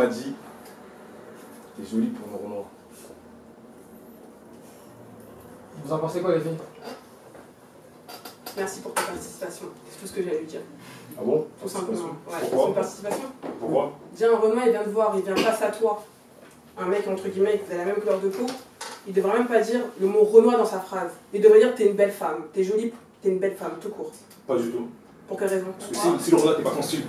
m'a dit, t'es jolie pour une Renoir. Vous en pensez quoi, les filles? Merci pour ta participation. C'est tout ce que j'allais lui dire. Ah bon? Tout simplement. Ouais, Pourquoi? son participation. Pourquoi? Déjà, un Renoir, il vient te voir, il vient face à toi. Un mec, entre guillemets, qui a la même couleur de peau. Il devrait même pas dire le mot Renoir dans sa phrase. Il devrait dire t'es une belle femme, t'es jolie, t'es une belle femme, tout court. Pas du tout. Pour quelle raison? Parce que si le Renoir t'es pas ton style,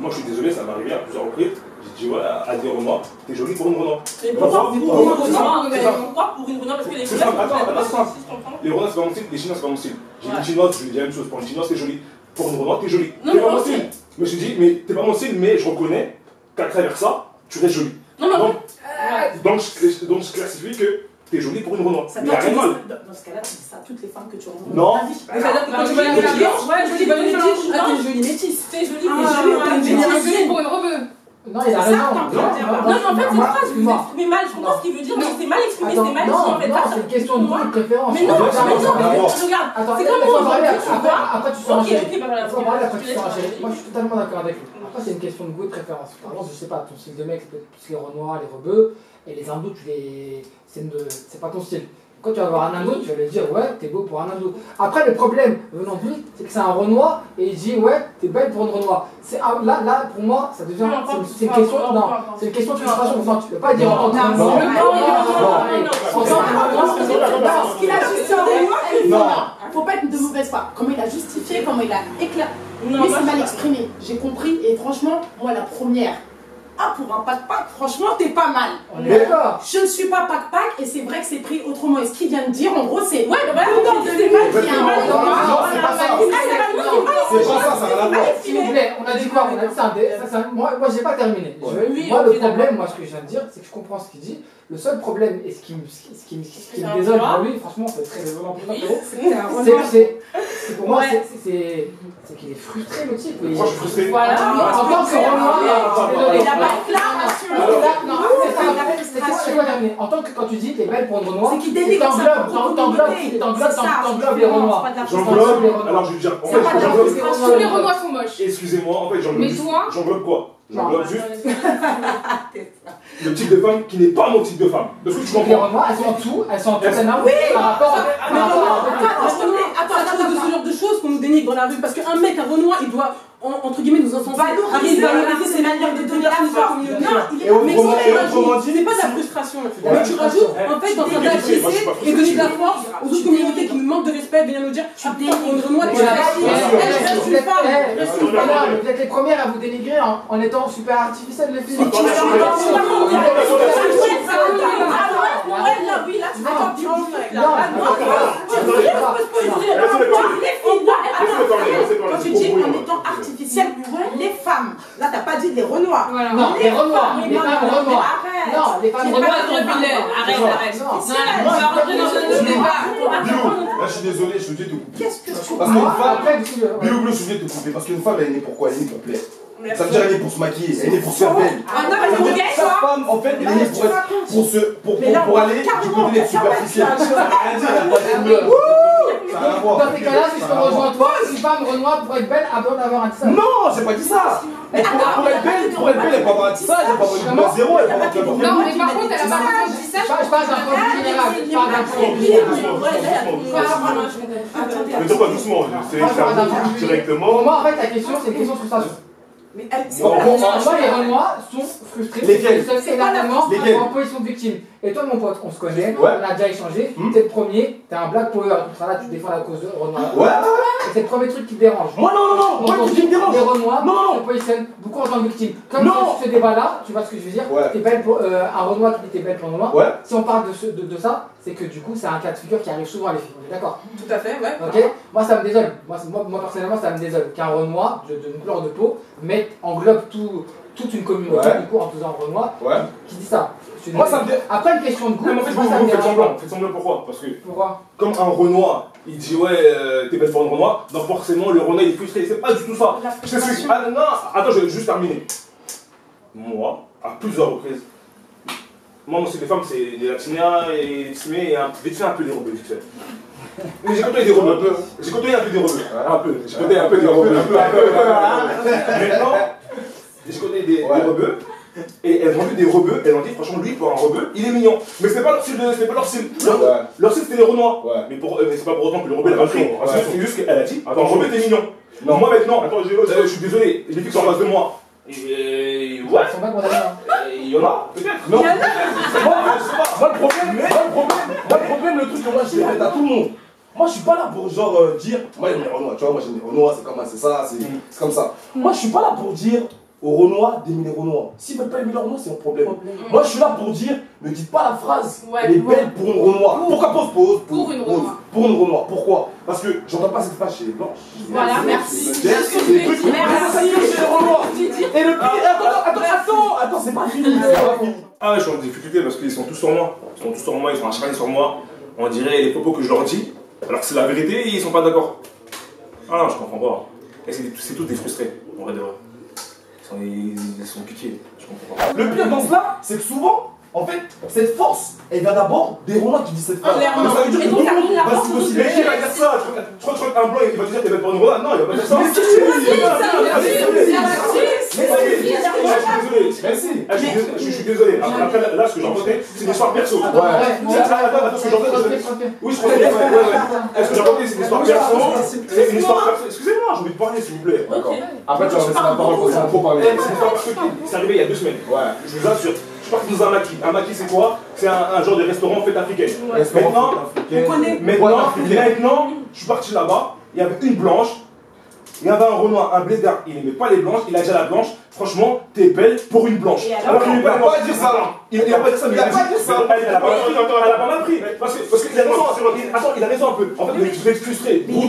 moi je suis désolé, ça m'est arrivé à plusieurs reprises. J'ai dit ouais à des Renoirs, t'es jolie pour une Renoir. Et pourquoi pour une Renoir? Pourquoi pour une Renoir? Parce que les C'est ça, attends. si je comprends. Les Renoirs c'est pas mon style, les Chinois c'est pas mon style. J'ai dit une Chinoise, je lui dis la même chose. Pour une Chinoise t'es jolie. Pour une Renoir t'es jolie. Non, T'es mais pas mon moi style. Mais je me suis dit, mais t'es pas mon style, mais je reconnais qu'à travers ça, tu restes jolie. Non, mais Donc je classifie que t'es jolie pour une Renoir. ça Mais y a rien de mal. dans ce cas-là, tu dis ça à toutes les femmes que tu rencontres. Non. C'est-à-dire que quand tu vois une métisse, ouais, jolie bonne métisse, ah, t'es une jolie métisse. T'es jolie, t'es jolie pour une rebeu. Non, il a raison. Non, mais en fait, cette phrase, vous l'exprimez mal. Je comprends ce qu'il veut dire, mais c'est mal exprimé, c'est mal dit en fait. Non, c'est une question de goût et de préférence. Mais non, regarde, Attends, c'est laisse-moi comme parler, moi, après tu seras chérie. Ok, bah voilà. Laisse-moi parler, après tu seras chérie. Moi je suis totalement d'accord avec lui. Après c'est une question de goût et de préférence. Par exemple, je sais pas, ton style de mec c'est peut-être plus les Renoirs, les rebeux, et les hindous, c'est pas ton style. Quand tu vas voir un indo, tu vas lui dire ouais, t'es beau pour un indo. Après le problème venant de lui, c'est que c'est un Renoir et il dit ouais, t'es belle pour une Renoir. Là pour moi, ça devient c'est une question c'est une question de frustration. Non, tu peux pas dire en tant que Non, Ce qu'il a justifié, non, faut pas être de mauvaise foi. Comment il a justifié, comment il a éclairé. Non, Oui, c'est mal exprimé. J'ai compris et franchement, moi la première. Ah, pour un pack-pack, franchement, t'es pas mal. On est d'accord. Je ne suis pas pack-pack et c'est vrai que c'est pris autrement. Et ce qu'il vient de dire, en gros, c'est. Ouais, bah, non, c'est mal Non, c'est pas ça. C'est pas ça, ça n'a rien à voir. S'il vous plaît, on a dit quoi? On a dit ça. Moi j'ai pas terminé. Moi le problème, moi ce que je viens de dire, c'est que je comprends ce qu'il dit. Le seul problème et ce qui me désole pour lui, franchement, c'est très désolant pour moi. C'est pour moi, c'est qu'il est frustré le type. Moi je suis frustré. Voilà. En tant que Renoir, Il a pas de en tant que quand tu dis t'es belle pour une Renoir, c'est qu'il dénigre ça. t'englobes les Renoirs. J'englobe, alors je vais dire, en fait, j'englobe. Tous les Renoirs sont moches. Excusez-moi, en fait, Mais toi j'englobe quoi? J'englobe juste le type de femme qui n'est pas mon type de femme. De ce que tu Les comprends? Renoirs, elles sont en tout énormes par rapport Attends, de ce genre de choses qu'on nous dénigre dans la rue. Parce qu'un mec, un Renoir, il doit, entre guillemets, nous encenser. Valoriser ses manières de donner la communauté. Non, c'est pas de la frustration. Mais tu rajoutes, en fait, dans train d'agresser et donner de la force aux autres communautés qui nous manquent de respect, venir nous dire tu pour une Renoir, tu es vous êtes les premières à vous dénigrer en étant super artificielles les filles. Quand tu dis en étant artificielle, les femmes, là t'as pas dit les Renoirs. Non, les Renoirs, les femmes Renoirs. Non, les femmes Renoirs. Arrête. On va rentrer dans un autre débat. Là, je suis désolé, je suis obligé de te couper. Qu'est-ce que je Parce qu'une femme, Bilou Bleu, je suis obligé de te couper. Parce qu'une femme, elle est née pour quoi? Elle est née pour plaire. Ça veut dire elle est née pour se maquiller, elle est née pour se faire belle. Sa femme, en fait, elle est née pour aller du côté des superficiels. Ça veut dire, elle n'a pas de couleur. Ça n'a rien à voir. Dans ces cas-là, si je te rejoins toi, une femme Renoir pour être belle a besoin d'avoir un tissage. Non, j'ai pas dit ça. Pour être belle, elle peut avoir un tissage, elle peut avoir une couleur zéro, elle peut avoir n'importe Non, mais par contre, elle a pas besoin de tissage. Je parle d'un point de vue général. Je parle d'un point de vue général. Mais dis pas doucement, c'est directement. Pour moi, en fait, la question, c'est une question de frustration. Mais Pour moi, les Renoirs sont frustrés. Lesquels? Énormément Lesquels? en position de victime. Et toi, mon pote, on se connaît, Ouais. on a déjà échangé. T'es le premier, t'es un black power. Tu seras là, tu défends la cause de Renoir. Ouais. Et c'est le premier truc qui te dérange. Moi, non, moi, ce qui me dérange. Les Renoirs Non. se positionnent beaucoup en tant que victime. Comme Non. sur ce débat-là, tu vois ce que je veux dire? Ouais. T'es belle pour, un Renoir qui dit t'es belle pour un Renoir. Ouais. Si on parle de ça, c'est que du coup, c'est un cas de figure qui arrive souvent à les filles. On est d'accord? Tout à fait, ouais. Ok. Moi, ça me désole. Moi, personnellement, ça me désole qu'un Renoir de couleur de peau englobe toute une communauté du coup en faisant Renoir qui dit ça. Moi, ça me dérange. Après une question de goût, Mais en fait, moi, ça me vous faites dérange semblant. pas. Faites semblant pourquoi? Parce que Pourquoi? comme un Renoir, il dit ouais, t'es belle pour un Renoir, donc forcément le Renoir il est frustré. C'est pas du tout ça. Je t'explique. Ah non, attends, je vais juste terminer. Moi, à plusieurs reprises, moi, c'est des femmes, c'est des Latinas et des Timés et vite fait un peu des rebeux, vite fait. Mais j'ai côtoyé des rebeux. J'ai côtoyé un peu des rebeux. Un peu. J'ai côtoyé un peu des rebeux. Maintenant, j'ai côtoyé des rebeux. Et elles ont vu des rebeux, elles ont dit franchement lui pour un rebeu, il est mignon. Mais c'était pas leur style, c'était pas leur style. Leur style c'était les Renois. Mais c'est pas pour autant que le rebeu l'a pas pris. C'est juste qu'elle a dit, attends, le rebeu t'es mignon. Non, moi maintenant, attends, je suis désolé, les filles qui sont en face de moi. Ouais. Il y en a, peut-être. Non. Moi le problème, le truc que moi je répète à tout le monde. Moi je suis pas là pour genre dire, moi j'aime les Renois, tu vois, moi j'aime les Renois, c'est comme ça, c'est comme ça. Moi je suis pas là pour dire aux Renois d'aimer les Renois. S'ils veulent pas aimer les Renois, c'est un problème. Moi je suis là pour dire, ne dites pas la phrase, elle est belle pour une Renoir. Pourquoi pause pour une Renoir. Pour une Renoir, pourquoi? Parce que j'entends pas cette phrase chez les Blancs. Voilà, merci. Et le pire, attends, c'est pas fini. Ah ouais, je suis en difficulté parce qu'ils sont tous sur moi. Ils sont acharnés sur moi. On dirait les propos que je leur dis, alors que c'est la vérité et ils sont pas d'accord. Ah non, je comprends pas. Et c'est tous des frustrés, en vrai de vrai. Ils sont piqués, je comprends pas. Le pire dans cela, c'est que souvent, en fait, cette force, elle vient d'abord des Renois qui disent cette phrase. Clairement. Ça veut dire que tout le monde va se possible. Mais qui va dire ça? Je crois qu'un blanc, il va te dire que t'es bête pour une Renoir. Non, il va pas dire ça. Je suis désolé. Après, là, ce que j'ai entendu, c'est une histoire perso. Attends, ce que j'ai entendu. Oui, je crois que est-ce que j'ai entendu, c'est une histoire perso? C'est une histoire perso. Excusez-moi, j'ai envie de parler, s'il vous plaît. Après, tu vas laisser la parole parce qu'on a trop parlé. C'est une histoire perso. C'est arrivé il y a 2 semaines. Je vous assure. Je suis parti dans un maquis. Un maquis, c'est quoi? C'est un genre de restaurant fête africaine. Maintenant, je suis parti là-bas. Il y avait une blanche. Il y avait un Renoir, un blédard, il n'aimait pas les blanches, il a dit à la blanche, franchement, t'es belle pour une blanche. Alors qu'il n'a pas dit ça. Il n'a pas dit ça, mais il a dit ça. Elle a pas mal pris. Parce qu'il a raison. Attends, il a raison un peu. En fait, vous êtes frustré. Non,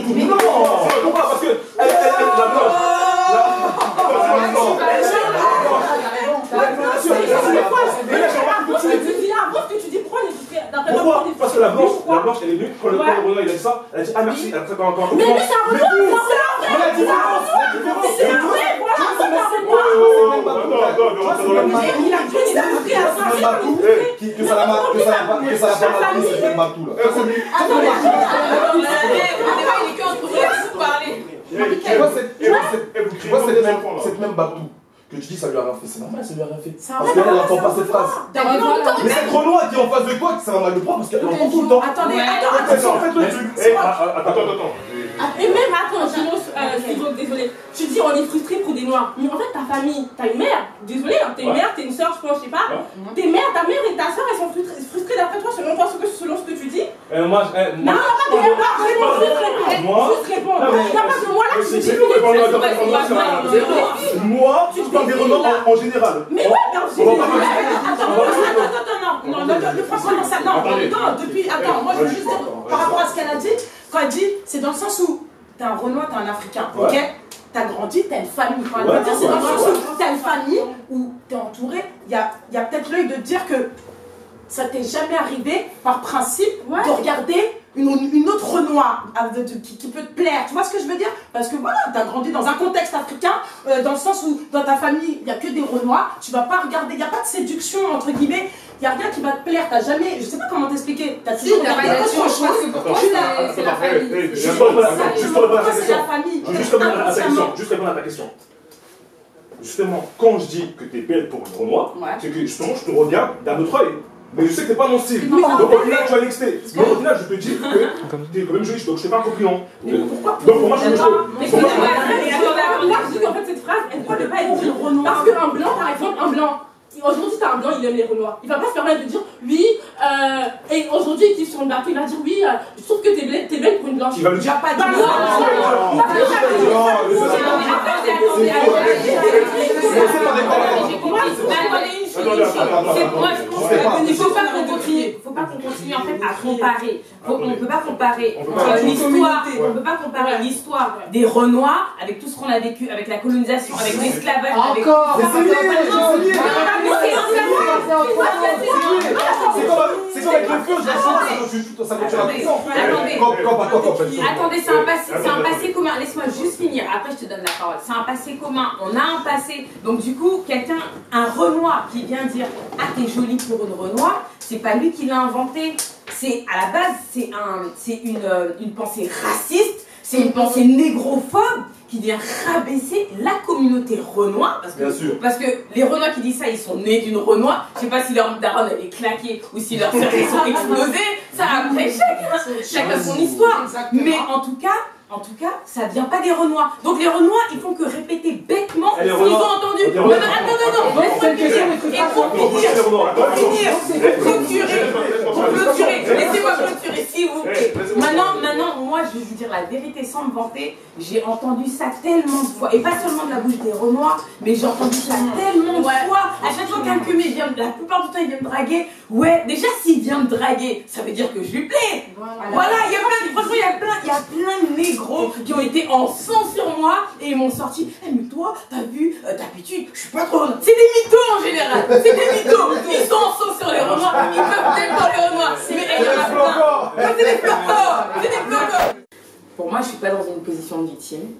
pourquoi? Parce que la blanche. Pourquoi? Parce que la blanche, elle est venue, quand le Renoir il a dit ça, elle a dit ah merci, elle a fait encore. Mais lui, c'est un Renoir, la différence, c'est vrai, il a pris à ça. Que ça l'a pas mal pris, c'est même Matou là. Tu vois cette même Batou que tu dis ça lui a rien fait, c'est normal, ça lui a rien fait. Parce qu'elle n'entend pas cette phrase. Mais cette Renoir qui est en face de toi, ça va mal le prendre parce qu'elle entend tout le temps. Attendez, attends. Et même, attends, désolé. Tu dis on est frustré pour des noirs. Mais en fait, ta famille, t'as une mère. Désolé, t'es une mère, t'es une soeur, je pense, je sais pas. Tes mères, ta mère et ta soeur, elles sont frustrées d'après toi, selon ce que tu dis. Moi, non, juste réponds. Il n'y a pas de moi là qui me dit. Moi, tu parles des Renois en général. Mais ouais, non, ne prends pas dans ça. Non, depuis. Attends, moi je veux juste dire par rapport à ce qu'elle a dit. Quand elle dit, c'est dans le sens où t'es un Renois, t'es un Africain, ok? T'as grandi, t'as une famille. Quand elle veut dire, c'est dans le sens où t'as une famille, où t'es entouré. Il y a peut-être l'œil de dire que ça t'est jamais arrivé, par principe, de regarder une autre Renoir qui peut te plaire. Tu vois ce que je veux dire? Parce que voilà, t'as grandi dans un contexte africain, dans le sens où dans ta famille, il n'y a que des Renoirs. Tu vas pas regarder, il n'y a pas de séduction, entre guillemets. Il n'y a rien qui va te plaire, t'as jamais, je sais pas comment t'expliquer, t'as toujours regardé autre chose. C'est la famille. Juste répondre à ta question. Justement, quand je dis que t'es belle pour une Renoir, c'est que justement je te regarde d'un autre œil. Mais je sais que c'est pas mon style. Donc au final tu vas l'exciter. Mais au final je te dis que t'es quand même jolie, donc je fais pas un compliment. Donc pour moi je suis chaud. Mais attendez, en fait cette phrase, elle doit ne pas être une Renoir. Parce qu'un blanc, par exemple, un blanc. Aujourd'hui, t'as un blanc, il aime les Renoirs. Il va pas se permettre de dire oui, et aujourd'hui, il kiffe sur le bateau, il va dire oui, je trouve que t'es belle pour une blanche. Il va le dire. Pas dire il faut pas qu'on continue en fait à comparer. On ne peut pas comparer l'histoire des Renois avec tout ce qu'on a vécu, avec la colonisation, avec l'esclavage, avec c'est comme avec le feu, ça attendez, c'est un passé commun. Laisse-moi juste finir, après je te donne la parole. C'est un passé commun, on a un passé. Donc du coup, un Renoir qui vient dire « Ah, t'es jolie pour une Renoir », c'est pas lui qui l'a inventé. C'est à la base, c'est une pensée raciste, c'est une pensée négrophobe qui vient rabaisser la communauté Renoir. Parce que les Renois qui disent ça, ils sont nés d'une Renoir. Je sais pas si leur daronne elle est claquée ou si leurs cerveaux sont explosés. Ça après chacun son histoire. Mais en tout cas, ça vient pas des Renois. Donc les Renois, ils font que répéter bêtement ce qu'ils ont entendu. Non, attends, laisse-moi finir. Et pour clôturer, laissez-moi clôturer, s'il vous plaît. Maintenant, moi, je vais vous dire la vérité sans me vanter. J'ai entendu ça tellement de fois, et pas seulement de la bouche des Renois, mais j'ai entendu ça tellement de fois. À chaque fois qu'un cumé vient, la plupart du temps, il vient me draguer. Ouais, déjà, s'il vient me draguer, ça veut dire que je lui plais. Voilà, il y a plein de négros qui ont été en sang sur moi et ils m'ont sorti. Eh, mais toi, t'as vu, d'habitude, je suis pas trop. C'est des mythos en général. C'est des mythos. Ils sont en sang sur les Renois. Ils peuvent peut-être dans les Renois. Mais il y en a plein. C'est des flocos. C'est des flocos. Pour moi, je suis pas dans une position de victime.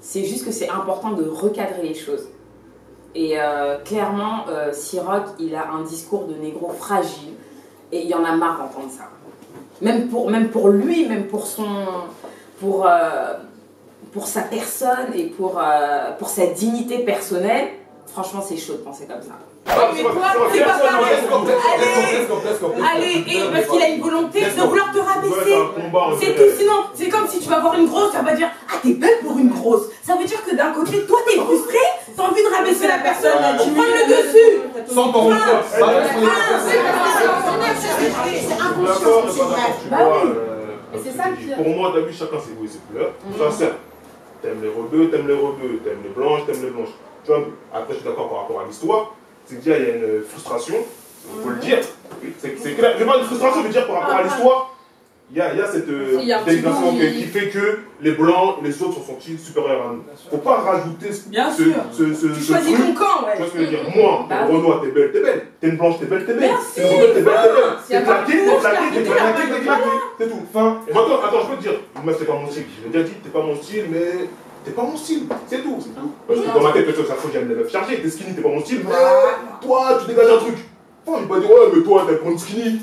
C'est juste que c'est important de recadrer les choses. Et clairement, Siroc, il a un discours de négro fragile. Et il y en a marre d'entendre ça. Même pour lui, même pour sa personne et pour sa dignité personnelle, franchement, c'est chaud de penser comme ça. Mais toi, c'est pas pareil. Allez, parce qu'il a une volonté de vouloir te rabaisser. C'est tout, sinon, c'est comme si tu vas voir une grosse, ça va dire ah, t'es belle pour une grosse. Ça veut dire que d'un côté, toi, t'es frustré, t'as envie de rabaisser la personne, tu prends le dessus. Sans ton c'est ça qui... Pour moi, t'as vu, chacun ses goûts et ses couleurs. Sincère. T'aimes les rebeux, t'aimes les blanches, t'aimes les blanches. Tu vois, après, je suis d'accord par rapport à l'histoire. C'est que déjà, il y a une frustration, il faut le dire. C'est clair. Je parle de frustration, je veux dire, par rapport à l'histoire, il y a cette délégation qui fait que les blancs et les autres sont sentis supérieurs à nous. Faut pas rajouter ce Tu choisis ton camp, ouais. Tu vois ce que je veux dire? Moi, t'es une Renoir, t'es belle. T'es une blanche, t'es belle. T'es une rebelle, t'es belle. T'es claqué. C'est tout. Fin. Maintenant, attends, je peux te dire, moi, c'est pas mon style. Je l'ai déjà dit, t'es pas mon style, mais. T'es pas mon style, c'est tout. Parce que dans ma tête, ça faut que j'aime les meufs chargées. T'es skinny, t'es pas mon style. Toi, tu dégages un truc. Enfin, je vais pas dire, ouais, mais toi, t'es pour une skinny.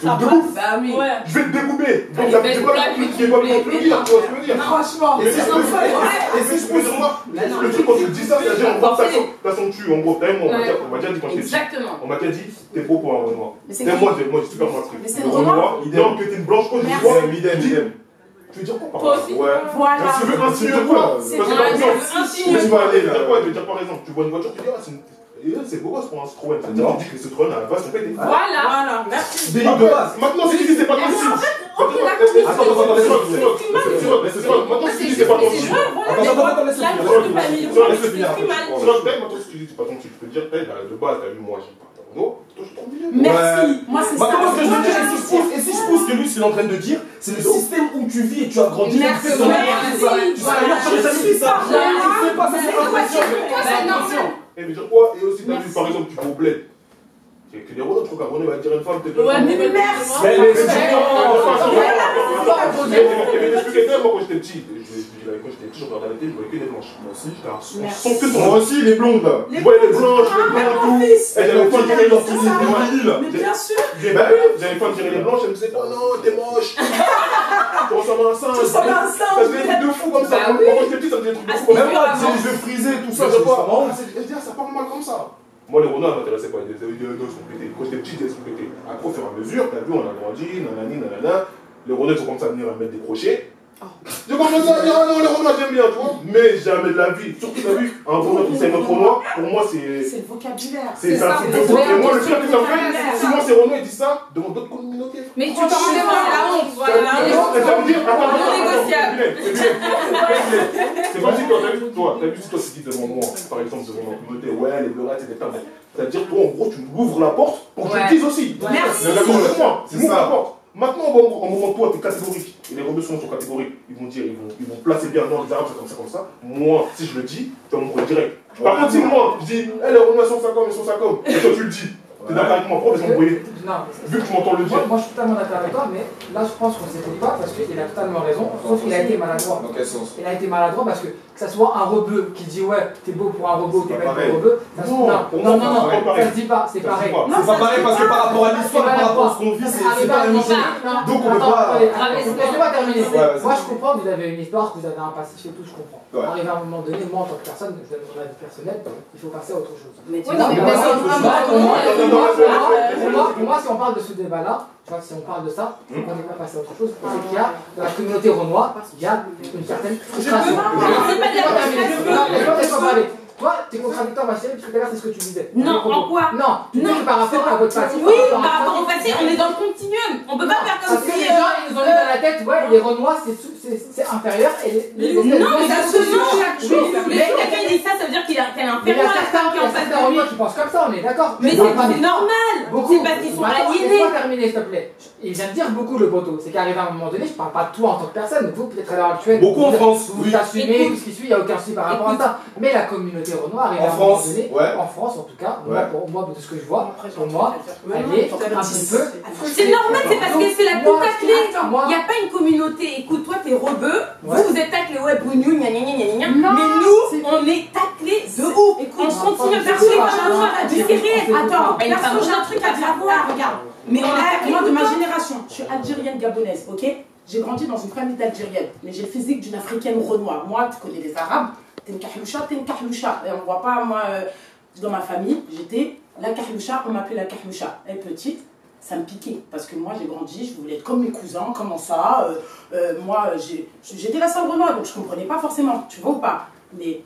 Je vais te découper. Donc, t'as pas le truc qui est pas le dire, tu vois ce que je veux dire. Franchement, et si je peux dire moi, le truc quand tu dis ça, c'est-à-dire, en gros, t'as son cul, en gros, t'as moi, on m'a déjà dit quand j'étais petit. On m'a déjà dit, t'es beau pour un Renoir. Moi, j'ai super mal pris. Mais c'est le Renoir. Non, que t'es une blanche, quand je dis, ouais, idem. Tu veux dire quoi par exemple? Ouais. Voilà. Tu veux insinuer quoi? Parce que par exemple, tu vas aller là. Tu veux dire par exemple, tu vois une voiture, tu dis ah c'est beau gosse pour un Citroën. Ça veut dire que les Citroën à la base sont pétés. Voilà. Merci. Des de base. Maintenant si tu dis c'est pas ton style. Attends, maintenant si tu dis c'est pas ton style. Attends, laisse-le finir. Maintenant si tu dis c'est pas ton style, tu peux dire de base t'as vu moi j'ai pas ton toi je trouve bien. Merci. Moi c'est ça. Ce que je veux dire, et si je pousse que lui, ce qu'il est en train de dire, c'est le système où tu vis et tu as grandi. Merci. Tu seras ailleurs, tu n'aurais jamais dit ça. C'est pas ça, c'est l'impression. Et mais dire quoi? Et aussi, t'as vu, par exemple, tu vas au bled. C'est que les Renault, tu crois qu'un Renault va te dire une femme, t'es pas. Ouais, mais merci. Mais t'expliquer moi quand j'étais petit. Quand j'étais petit, je regardais la télé, je voyais que des blanches. Moi aussi. Moi aussi, les blondes là. Je voyais les blanches, les blancs, tout. Et j'avais pas tiré leur tout là. Mais bien sûr. J'avais pas tiré les blanches, elle me disait, oh non, t'es moche. Tu ressembles à un singe. Ça faisait des trucs de fou comme ça. Quand j'étais petit, ça faisait des trucs de fou comme ça. Même moi, les yeux frisés, tout ça, je sais pas. Elle dit, ça part mal comme ça. Moi, les Renault, m'intéressaient pas. Ils sont pétés. Quand j'étais petit, ils sont pétés. Après, au fur et à mesure, t'as vu, on a grandi, nanana. Les Renault, ils sont comme ça à venir à mettre des crochets. J'ai commencé à dire, ah non, les Renault, j'aime bien, tu vois. Mais jamais de la vie. Surtout, t'as vu, un Renault qui sait notre Renoir, pour moi, c'est. C'est le vocabulaire. C'est un truc de fou. Et moi, le pire que ça me fait, si moi, c'est Renault, il dit ça devant d'autres communautés. Mais tu t'en rends compte, la honte. Ça veut dire, négociable. C'est pas si toi, t'as vu si toi, tu dis devant moi, par exemple, devant ma communauté, ouais, les bleurettes, c'est des femmes. C'est-à-dire, toi, en gros, tu m'ouvres la porte pour que je le dise aussi. Merci. C'est ça la porte. Maintenant, au moment où toi, tu es catégorique, et les rebeux sont catégoriques, ils vont dire, ils vont placer bien dans les arabes, c'est comme ça. Moi, si je le dis, tu vas m'ouvrir direct. Par contre, si moi, je dis, les rebeux sont 50, ils sont 50, et toi tu le dis, T'es d'accord avec moi? Pourquoi? Parce qu'on voyait. Non, Vu que tu m'entends le dire. moi je suis totalement d'accord avec toi, mais là je pense qu'on ne s'écoute pas parce qu'il a totalement raison, sauf qu'il a été maladroit. Dans quel sens? Il a été maladroit parce que ça soit un rebeu qui dit ouais, t'es beau pour un rebeu, t'es belle pour un rebeu, ça se dit pas, c'est pareil. C'est pas pareil parce que par rapport à l'histoire, par rapport à ce qu'on vit, c'est pas la même chose. Donc on peut pas. Laissez-moi terminer. Ouais, Moi je comprends que vous avez une histoire, que vous avez un passif et tout, je comprends. Ouais. Arrivé à un moment donné, moi en tant que personne, je donne mon avis personnel, il faut passer à autre chose. Mais Pour moi, si on parle de ce débat-là, tu vois, si on parle de ça, c'est qu'on n'est pas passé à autre chose. C'est qu'il y a, dans la communauté renois, il y a une certaine frustration. Laisse-moi parler. Toi, t'es contradictoire, ma chérie, parce que tout à l'heure, c'est ce que tu disais. Non, en quoi? Non, tu dis que par rapport à votre passif. Oui, par rapport au passé, on est dans le continuum. On peut pas faire comme parce que si. les gens, ils nous ont mis dans la tête, ouais, les Renois, c'est inférieur. Et les Non, mais ça se change. Mais quelqu'un dit ça, ça veut dire qu'elle est Mais il y a inférieure à la femme qui est en face certains de lui. Renois qui pensent comme ça, on est d'accord. Mais c'est normal. Beaucoup. C'est parce qu'ils sont aliénés. Laisse-moi terminer, s'il te plaît. Il vient de dire beaucoup le poteau. C'est qu'arrivé à un moment donné, je parle pas de toi en tant que personne. Vous, peut-être à l'heure actuelle. Beaucoup en France. Vous vous assumez, tout ce qui suit, il n'y a aucun souci par rapport à ça. Mais la communauté Renoir arrive à un moment donné, en France en tout cas, pour moi, de ce que je vois, pour moi, elle est un petit peu. C'est normal, c'est parce que c'est la tout taclée. Il n'y a pas une communauté. Écoute, toi, t'es rebeu. Vous êtes taclé, ouais, brugnou, gna gna gna gna gna. Mais nous, on est taclés de ouf. On continue à faire chier comme un différé. Attends, Elle perso, j'ai un truc à dire. Regarde. Mais on a Moi, de ma génération, je suis algérienne gabonaise, ok? J'ai grandi dans une famille d'Algériennes, mais j'ai le physique d'une africaine renois. Moi, tu connais les Arabes, t'es une kahloucha, t'es une kahloucha. Et on voit pas, moi, dans ma famille, j'étais la kahloucha, on m'appelait la kahloucha. Elle est petite, ça me piquait, parce que moi, j'ai grandi, je voulais être comme mes cousins, comment ça moi, j'étais la seule renois, donc je comprenais pas forcément, tu vois ou pas? Mais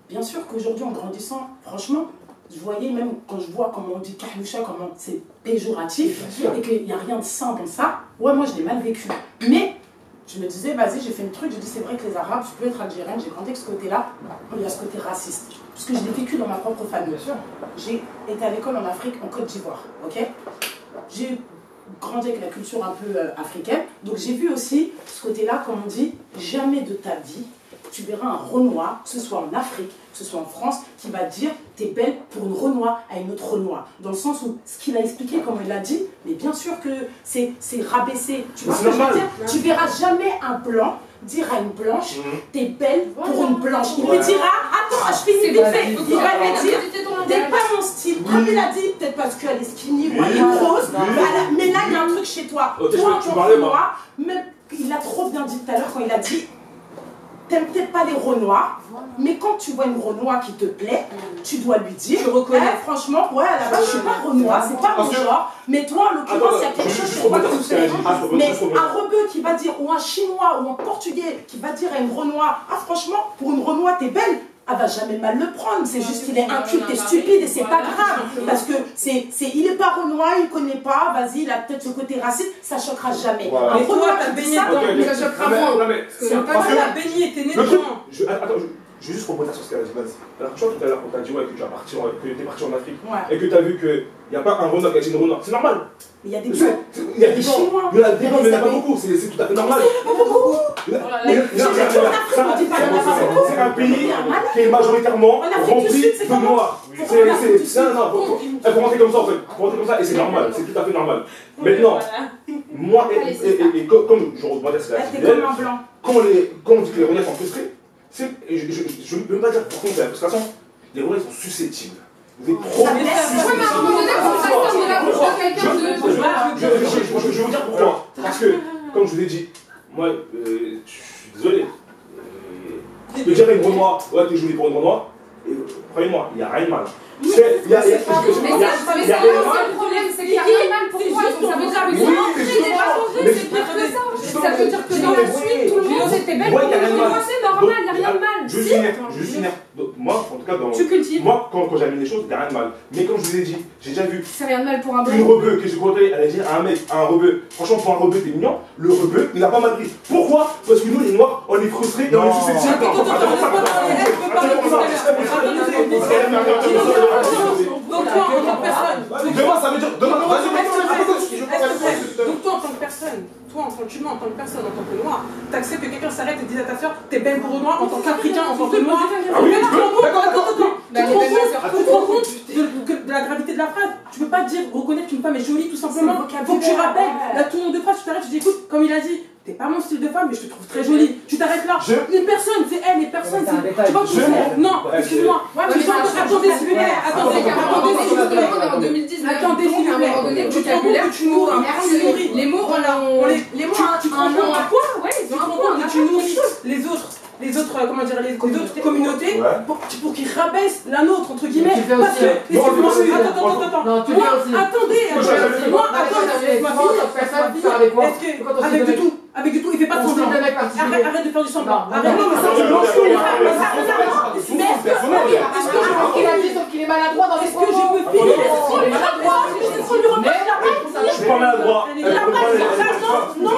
bien sûr qu'aujourd'hui, en grandissant, franchement, je voyais même quand je vois comment on dit kahloucha, comment c'est péjoratif et qu'il n'y a rien de sain dans ça. Ouais, moi je l'ai mal vécu. Mais je me disais, vas-y, j'ai fait le truc, j'ai dit c'est vrai que les Arabes, je peux être algérienne, j'ai grandi avec ce côté-là, il y a ce côté raciste. Parce que je l'ai vécu dans ma propre famille. J'ai été à l'école en Afrique, en Côte d'Ivoire, ok? J'ai grandi avec la culture un peu africaine, donc j'ai vu aussi ce côté-là, comme on dit, jamais de ta vie tu verras un Renoir, que ce soit en Afrique, que ce soit en France, qui va dire t'es belle pour une Renoir à une autre Renoir. Dans le sens où ce qu'il a expliqué, comme il l'a dit, mais bien sûr que c'est rabaissé. Tu vois ce que je veux dire? Tu verras jamais un blanc dire à une blanche t'es belle pour une blanche. Il lui dira attends, je finis vite fait. Il va lui dire t'es pas mon style. Comme il a dit, peut-être parce qu'elle est skinny ou elle est grosse, mais là il y a un truc chez toi. Toi, en tant que Renoir, même il a trop bien dit tout à l'heure quand il a dit t'aimes peut-être pas les Renoirs, mais quand tu vois une Renoir qui te plaît, tu dois lui dire, je reconnais, franchement, ouais, à la base, je suis pas Renoir, c'est pas mon genre, mais toi, en l'occurrence, il y a quelque chose chez toi qui te plaît. Mais un rebeu qui va dire, ou un Chinois, ou un Portugais, qui va dire à une Renoir, ah franchement, pour une Renoir, t'es belle, elle va jamais mal le prendre, c'est juste qu'il est inculte et stupide et c'est pas grave, parce que il est pas Renoir, il connaît pas, vas-y, il a peut-être ce côté raciste, ça choquera jamais. Mais toi, t'as baigné dedans, ça choquera moins. C'est pas que t'as baigné, t'es né dedans. Attends, je vais juste rebondir sur ce qu'elle a dit, vas-y. Alors, tu vois, tout à l'heure, quand t'as dit ouais, que tu es parti en Afrique, et que t'as vu qu'il n'y a pas un Renoir qui a dit une Renoir, c'est normal. Il y a des Il y a des Chinois. Il y en a des mais il n'y en a pas beaucoup, c'est tout à fait normal. C'est un pays qui est majoritairement rempli de Noirs. Il faut rentrer comme ça en fait. Il faut rentrer comme ça et c'est normal, c'est tout à fait normal. Maintenant, moi, et comme je rebondis à ce qu'elle a dit, quand on dit que les Renois sont frustrés, je ne peux pas dire pour contre la frustration, les Renois sont susceptibles. Vous êtes trop. Je vais vous dire pourquoi. Parce que, comme je vous ai dit, moi, je suis désolé. Je peux dire à une Renoir, ouais, t'es jolie pour une Renoir, et croyez-moi, il n'y a rien de mal. Mais c'est le problème, c'est qu'il n'y a rien de mal pour toi. Ça veut dire que c'est pire que ça. Ça veut dire que dans la suite, tout le monde était belle pour moi, c'est normal, il n'y a rien de mal. Juste finir. Moi, en tout cas, moi, quand j'amène les choses, il n'y a rien de mal. Mais comme je vous ai dit, j'ai déjà vu c'est rien de mal pour un une rebeu que j'ai côtoyée, elle a dit à un mec, à un rebeu, franchement, pour un rebeu, t'es mignon. Le rebeu, il n'a pas mal pris. Pourquoi? Parce que nous, les Noirs, on est frustrés et on est susceptibles. Donc toi, en tant que personne. Demain, ça veut dire. Demain, donc toi, en tant que personne, toi, en tant que humain, en tant que personne, en tant que noir, t'acceptes que quelqu'un s'arrête et dise à ta soeur, t'es belle pour noir, en tant qu'Africain, en tant que noir. Ah oui, d'accord. Tu te rends compte de la gravité de la phrase. Tu peux pas dire reconnaître qu'une femme est jolie tout simplement. Faut que tu rappelles la tournure de phrase, tu t'arrêtes, tu dis écoute, comme il a dit, t'es pas mon style de femme, mais je te trouve très jolie. Tu t'arrêtes là. Une personne, c'est elle, les personnes, tu vois que non, excuse-moi. Attendez, s'il vous plaît. Attendez, en 2019. Attendez, s'il vous plaît. Tu te rends compte que tu nourris. Les mots, les mots, tu te rends compte à quoi? Tu te rends compte que tu nourris les autres, comment dire, les autres communautés pour qu'ils rabaissent la nôtre, entre guillemets. Parce que, excuse-moi, attends. Moi, attendez, moi, avec du tout. Avec du tout, il fait pas de semblant. Arrête de faire du semblant. Arrête, non, mais ça, tu lances tout. Mais qu'il est maladroit dans les est-ce que je peux finir? Je suis pas maladroit. Non,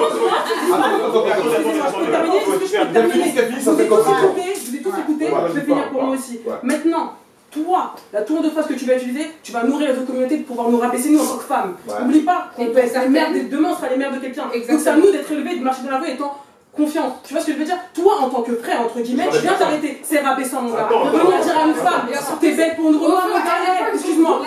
je vais tous écouter, je vais finir pour moi aussi. Maintenant, toi, la tour de phrase que tu vas utiliser, tu vas nourrir les autres communautés pour pouvoir nous rabaisser nous en tant que femmes. N'oublie pas qu'on peut être les mères, demain on sera les mères de quelqu'un. Donc c'est à nous d'être élevés, de marcher dans la rue étant confiants. Tu vois ce que je veux dire? Toi en tant que frère, entre guillemets, tu viens t'arrêter. C'est rabaissant mon gars. Venir dire à une femme, t'es belle pour une Renoir, excuse-moi.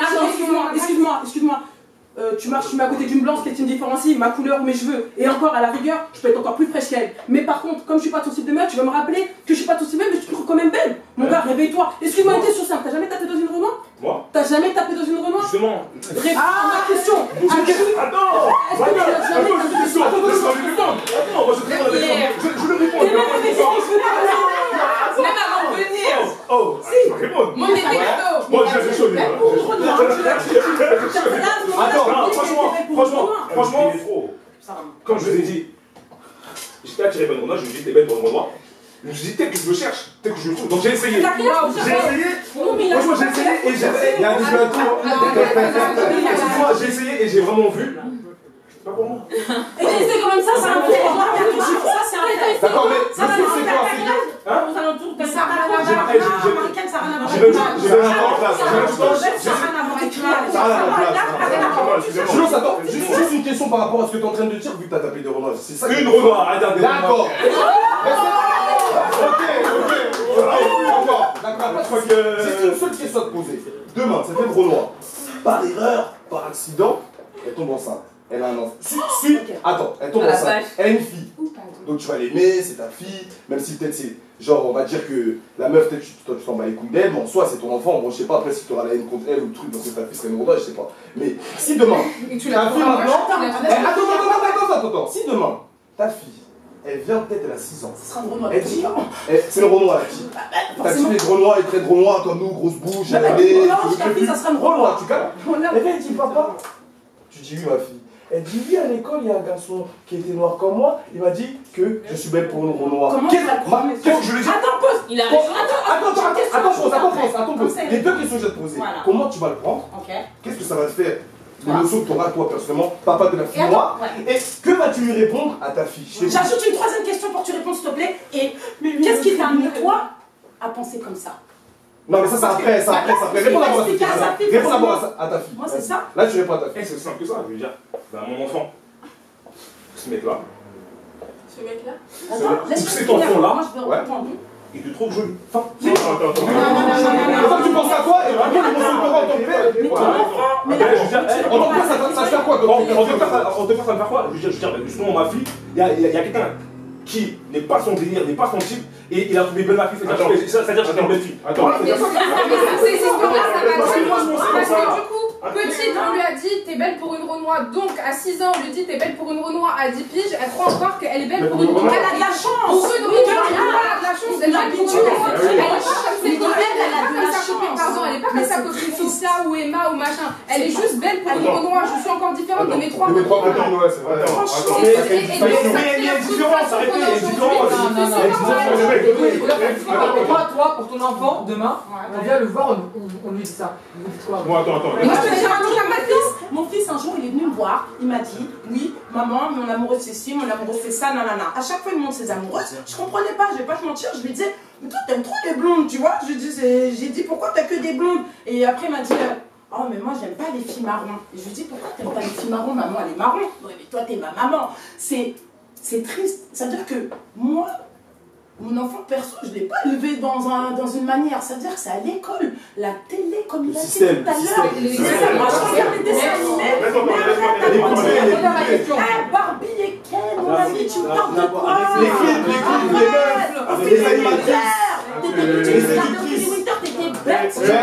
Tu marches, tu mets à côté d'une blanche, qu'est-ce qui me différencie? Ma couleur ou mes cheveux. Et encore, à la rigueur, je peux être encore plus fraîche qu'elle. Mais par contre, comme je suis pas ton type de meuf, tu vas me rappeler que je suis pas ton type de meuf, mais je te trouve quand même belle. Mon gars, réveille-toi. Excuse-moi, une question simple. T'as jamais tapé dans une Renoir? Moi? T'as jamais tapé dans une Renoir? Justement. Réponds à ma question. Attends, je le réponds. Même avant de venir. Oh, je vais répondre. Mon texto. Moi, j'ai chaud. Franchement, comme je vous ai dit, j'étais attiré par une Renoir, je me dis, t'es belle pour une Renoir. Je me suis dit, peut-être que je le cherche, peut-être que je le trouve. Donc j'ai essayé. Franchement, j'ai essayé et j'ai. Il y a un j'ai essayé et j'ai vraiment vu. C'est pas pour moi. Et c'est quand même ça, c'est un peu. Ça, c'est un peu. D'accord, mais le truc, c'est quoi? C'est que. Hein? Juste une question par rapport à ce que tu es en train de dire, vu que tu as tapé des Renoirs. C'est ça. Une Renoir, arrête d'un d'accord. Ok. C'est une seule question à te poser. Demain, cette même Renoir, par erreur, par accident, elle tombe enceinte. Elle a un enfant. Attends, elle tombe enceinte. Elle a une fille. Donc tu vas l'aimer, c'est ta fille, même si peut-être c'est. Genre, on va dire que la meuf, peut-être toi tu t'en bats les couilles d'elle, mais en soi c'est ton enfant. Bon, je sais pas après si tu auras la haine contre elle ou le truc, donc c'est ta fille, c'est une Renoir, je sais pas. Mais si demain, tu as un fille maintenant. Attends. Si demain, ta fille, elle vient peut-être, elle a 6 ans. Ce sera une Renoir. Elle dit. C'est une Renoir, la fille. Ta fille est Renoir, elle est très Renoir comme nous, grosse bouche, elle est. Ça sera une Renoir. Tu calmes. Elle dit, papa. Tu dis oui, ma fille. Elle dit oui, à l'école, il y a un garçon qui était noir comme moi. Il m'a dit que je suis belle pour une Renoir. Comment tu vas le prendre? Qu'est-ce que je lui dis? Attends, pause. Il a Attends, pause. Les deux questions que je vais te poser. Comment tu vas le prendre? Qu'est-ce que ça va te faire? L'émotion que tu auras, toi, personnellement, papa de la fille noire. Et que vas-tu lui répondre à ta fille? J'ajoute une troisième question pour que tu répondes, s'il te plaît. Et qu'est-ce qui t'a amené, toi, à penser comme ça? Non, mais ça, c'est après. Réponds d'abord à ta fille. Réponds d'abord à ta fille. Moi, c'est ça. Là, tu réponds à ta fille. C'est simple que ça, je veux dire. Mon enfant, ce mec-là, Attends, laisse-moi c'est ton enfant là. Moi, je veux répondre. Il te trouve joli. Enfin, attends. Attends, tu penses à quoi? Et vraiment, l'émotion que tu auras en tant que père. Mais ton enfant, mais Je veux dire, en tant que père, ça te fait quoi? En tant que père, ça me fait quoi? Je veux dire, justement, ma fille, il y a quelqu'un qui n'est pas son délire, n'est pas son type, et il a trouvé belle ma fille, c'est-à-dire que j'étais une belle fille. Attends. Mais c'est histoire-là, ça va tuer. Parce que du coup, petite, on lui a dit t'es belle pour une Renoir, donc à 6 ans, on lui dit t'es belle pour une Renoir, à 10 piges, elle croit encore qu'elle est belle pour une Renoir. Elle a de la chance. Pour une Renoir, elle a de la chance. Elle est pas comme sa copine Sophia ou Emma ou machin. Elle est juste belle pour une Renoir. Je suis encore différente de mes 3 copines. Franchement, il y a une différence, arrêtez, il y a une différence. Toi, pour ton enfant, demain, on vient le voir, on lui dit ça. Vous dites quoi? Bon, attends. Mon fils, un jour, il est venu me voir. Il m'a dit, oui, maman, mon amoureux c'est ci, mon amoureux c'est ça, nanana. À chaque fois, il me montre ses amoureuses. Je comprenais pas, je vais pas te mentir. Je lui disais, mais toi, t'aimes trop les blondes, tu vois. J'ai dit, pourquoi t'as que des blondes? Et après, il m'a dit, oh, mais moi, j'aime pas les filles marrons. Et je lui dis, pourquoi t'aimes pas les filles marrons? Maman, elle est marron. Oui, mais toi, t'es ma maman. C'est triste. Ça veut dire que moi, Mon enfant, perso, je ne l'ai pas élevé dans une manière. C'est-à-dire que c'est à l'école. La télé, comme il a dit tout à l'heure. Moi, je regarde les dessins animés. Barbie et Ken, mon ami, tu parles de quoi? Les films, les animatrices. T'étais bête. Sauf que là,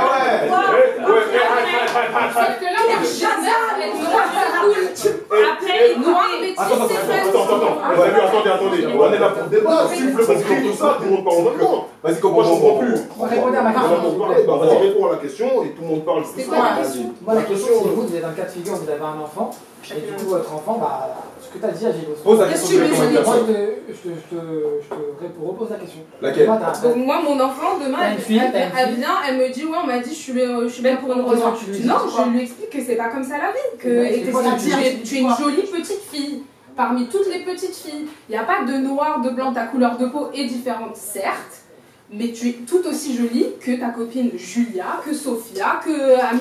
on est Après, les noirs, Attendez. On est là pour débattre. S'il vous plaît, parce que tout ça, tout le monde parle en même temps. Vas-y, moi, je comprends plus. Répondez à ma question. Vas-y, réponds à la question et tout le monde parle. C'est quoi la question? Moi, la question, c'est vous êtes dans le cas de figure, vous avez un enfant, et du coup, votre enfant, ce que tu as dit à Gilles. Pose la question. Moi, je te repose la question. Laquelle? Donc moi, mon enfant, demain, elle vient, elle me dit, ouais, on m'a dit, je suis belle pour une Renoir. Non, je lui explique que c'est pas comme ça la vie, que tu es une jolie petite fille. Parmi toutes les petites filles, il n'y a pas de noir, de blanc, ta couleur de peau est différente, certes, mais tu es tout aussi jolie que ta copine Julia, que Sophia, que Ami.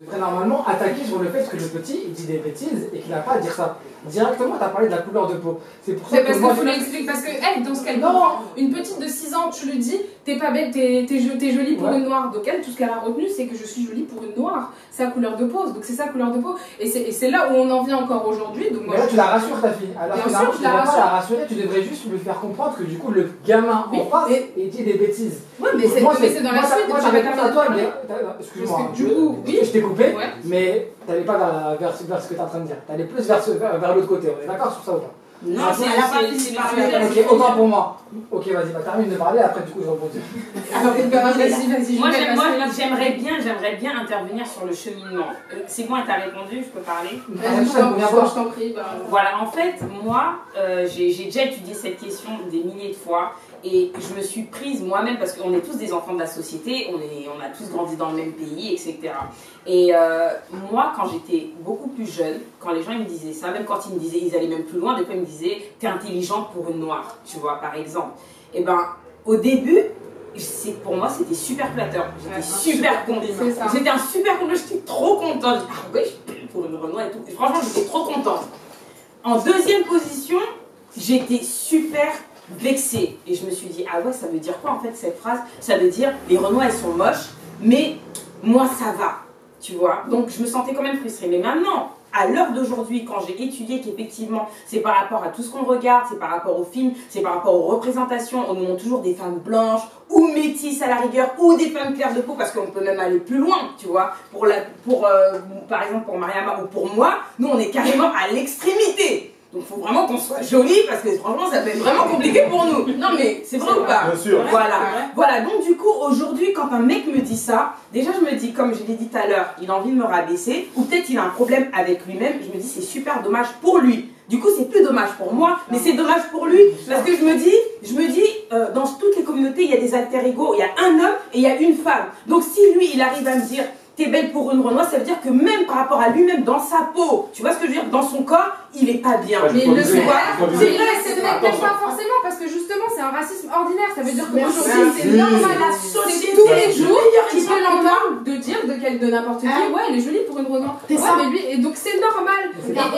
Tu devrais normalement attaquer sur le fait que le petit, il dit des bêtises et qu'il n'a pas à dire ça. Directement, tu as parlé de la couleur de peau. C'est pour ça que moi, tu l'expliques, parce que elle, dans ce qu'elle comprend, une petite de 6 ans, tu lui dis, t'es pas belle, t'es jolie pour une noire. Donc elle, tout ce qu'elle a retenu, c'est que je suis jolie pour une noire. C'est sa couleur de peau, donc c'est sa couleur de peau. Et c'est là où on en vient encore aujourd'hui. Mais là, tu la rassures, ta fille. Alors que tu ne devrais pas la rassurer, tu devrais juste lui faire comprendre que du coup, le gamin en face, il dit des bêtises. Oui, mais c'est dans la suite. Moi, j'avais pas à toi, mais excuse-moi. Du coup, oui. Je t'ai coupé, mais t'allais pas vers ce que t'es en train de dire. T'allais plus vers l'autre côté. On est d'accord sur ça ou pas? Non, elle a pas fini de parler. Ok, autant pour moi. Ok, vas-y, termine de parler, après du coup je rebondis. Vas-y. Moi, j'aimerais bien intervenir sur le cheminement. C'est bon, t'as répondu, je peux parler? Je t'en prie. Voilà, en fait, moi, j'ai déjà étudié cette question des milliers de fois. Et je me suis prise moi-même, parce qu'on est tous des enfants de la société, on a tous grandi dans le même pays, etc. Et moi, quand j'étais beaucoup plus jeune, quand les gens ils me disaient ça, même quand ils me disaient, ils allaient même plus loin, des fois ils me disaient « t'es intelligente pour une noire », tu vois, par exemple. Et ben, au début, pour moi, c'était super flatteur. J'étais super contente. J'étais un super contente, j'étais trop contente. Ah oui, je suis pour une noire et tout. Et franchement, j'étais trop contente. En deuxième position, j'étais super vexée. Et je me suis dit, ah ouais, ça veut dire quoi en fait cette phrase? Ça veut dire, les Renois elles sont moches, mais moi ça va, tu vois. Donc je me sentais quand même frustrée. Mais maintenant, à l'heure d'aujourd'hui, quand j'ai étudié qu'effectivement, c'est par rapport à tout ce qu'on regarde, c'est par rapport aux films, c'est par rapport aux représentations, on nous montre toujours des femmes blanches, ou métisses à la rigueur, ou des femmes claires de peau, parce qu'on peut même aller plus loin, tu vois. Par exemple, pour Mariama ou pour moi, nous on est carrément à l'extrémité. Donc il faut vraiment qu'on soit jolie parce que franchement ça peut être vraiment compliqué pour nous. Non mais c'est vrai ou pas? Bien sûr. Voilà, donc du coup aujourd'hui quand un mec me dit ça, déjà je me dis comme je l'ai dit tout à l'heure, il a envie de me rabaisser ou peut-être il a un problème avec lui-même, je me dis c'est super dommage pour lui. Du coup c'est plus dommage pour moi, mais c'est dommage pour lui parce que je me dis dans toutes les communautés il y a des alter ego, il y a un homme et il y a une femme. Donc si lui il arrive à me dire t'es belle pour une Renoir, ça veut dire que même par rapport à lui-même dans sa peau, tu vois ce que je veux dire, dans son corps, il est pas bien. Mais le voit, c'est vrai, c'est pas forcément parce que justement c'est un racisme ordinaire. Ça veut dire qu'aujourd'hui c'est normal, c'est tous les jours qu'il peut l'entendre de dire de n'importe qui, ouais elle est jolie pour une Renoir. Ouais mais lui, et donc c'est normal.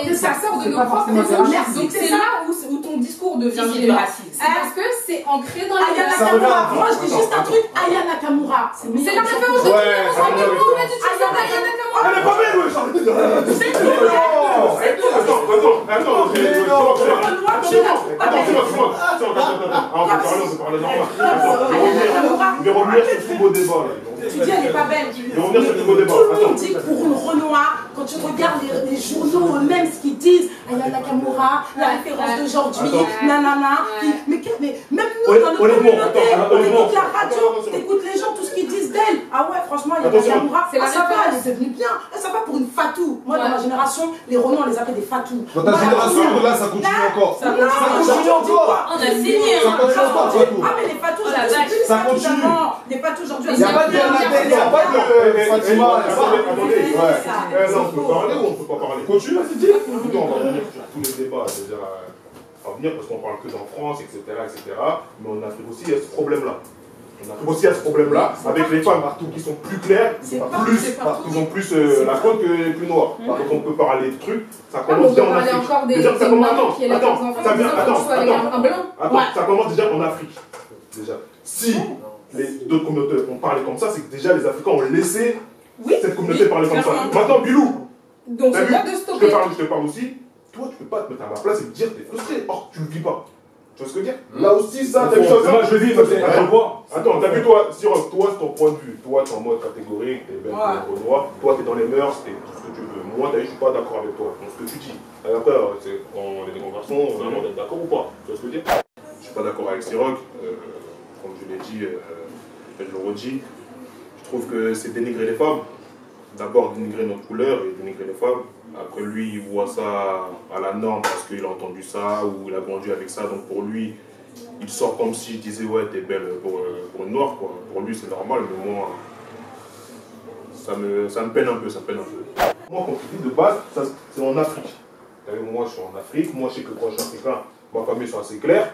Et ça sort de nos propres émotions. Donc c'est là où ton discours devient raciste. Parce que c'est ancré dans la Aya Nakamura. Moi je dis juste un truc, Aya Nakamura. C'est la référence de elle est pas belle, wesh! C'est tout! Je vais revenir sur ce beau débat là. Tu dis elle est pas belle. Je vais revenir sur ce beau débat. Tout le monde dit pour une Renoir, quand tu regardes les journaux eux-mêmes, ce qu'ils disent, Aya Nakamura, la référence d'aujourd'hui, nanana. Mais même nous, dans notre communauté, on écoute la radio, t'écoutes les gens, tout ce qu'ils disent d'elle. Ah ouais, franchement, Aya Nakamura, ça va, elle est devenue bien. Ça va pour une fatou. Moi, dans ma génération, les Renois, on les appelait des fatous. Dans ta génération, là, ça continue encore. Ça continue encore. On a saigné. Ça continue encore, fatou. Ah, mais les fatous, ça continue. Les fatous aujourd'hui, il n'y a pas de Bernadette, il n'y a pas de Fatima. Attendez, on peut parler ou on ne peut pas parler? Continue, vas-y, dis. On va revenir sur tous les débats, déjà, on va venir parce qu'on parle que d'en France, etc., etc. Mais on a fait aussi à ce problème-là. On a aussi à ce problème-là, avec les femmes partout qui sont plus claires, qui ont plus la côte que plus noire. Par exemple, on peut parler de trucs, ça commence déjà en Afrique. Ça commence déjà en Afrique. Déjà. Si d'autres communautés ont parlé comme ça, c'est que déjà les Africains ont laissé cette communauté parler comme ça. Maintenant, Bilou, donc c'est pas de stopper. Je te parle aussi. Toi, tu peux pas te mettre à ma place et me dire que t'es frustré. Or, tu le vis pas. Tu vois ce que je veux dire? Là aussi, ça, t'as vu ça? Moi, je le vis, attends, t'as vu toi, Siroc, toi, c'est ton point de vue. Toi, t'es en mode catégorique, t'es belle, t'es Renoir. Toi, t'es dans les mœurs, t'es tout ce que tu veux. Moi, t'as vu, je suis pas d'accord avec toi. Donc, ce que tu dis. Après, on est des grands garçons, on a le droit d'être d'accord ou pas. Tu vois ce que je veux dire? Je suis pas d'accord avec Siroc. Comme je l'ai dit, je le redis. Je trouve que c'est dénigrer les femmes. D'abord dénigrer notre couleur et dénigrer les femmes. Après lui, il voit ça à la norme parce qu'il a entendu ça ou il a grandi avec ça. Donc pour lui, il sort comme s'il disait ouais, t'es belle pour une noire, quoi. Pour lui, c'est normal, mais moi, ça me peine un peu, Moi, quand je dis de base, c'est en Afrique. Moi, je suis en Afrique. Moi, je sais que quand je suis africain, ma famille sont assez claires.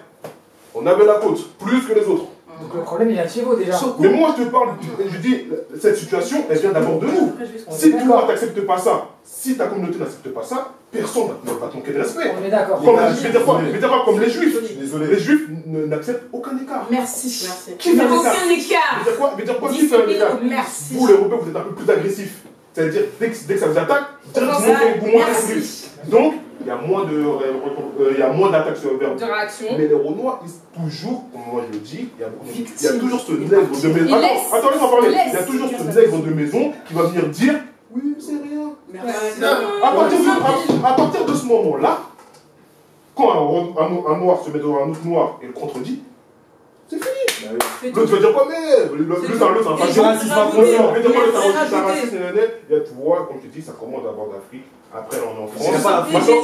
On avait la côte, plus que les autres. Donc le problème il est à Chivo déjà. Mais moi je te parle, je dis, cette situation elle vient d'abord de nous. Si toi t'acceptes pas ça, si ta communauté n'accepte pas ça, personne ne va te manquer de respect. On est d'accord. Je vais dire quoi, comme les juifs. Les juifs n'acceptent aucun écart. Merci. Qui fait aucun écart? Je veux dire quoi qui fait un écart? Merci. Vous les Européens vous êtes un peu plus agressifs. C'est-à-dire dès que ça vous attaque, vous montez. Donc il y a moins d'attaques vers vous. Mais les Renois, toujours, comme moi je le dis, il y a toujours ce nègre de maison. Attends, laisse-moi parler. Il y a toujours ce nègre de maison qui va venir dire oui, c'est rien. Merci. À partir de ce moment-là, quand un noir se met devant un autre noir et le contredit, c'est fini. L'autre va dire quoi, mais l'autre c'est un fasciste. Tu vois, comme je te dis, ça commence d'abord d'Afrique. Après, on est en France.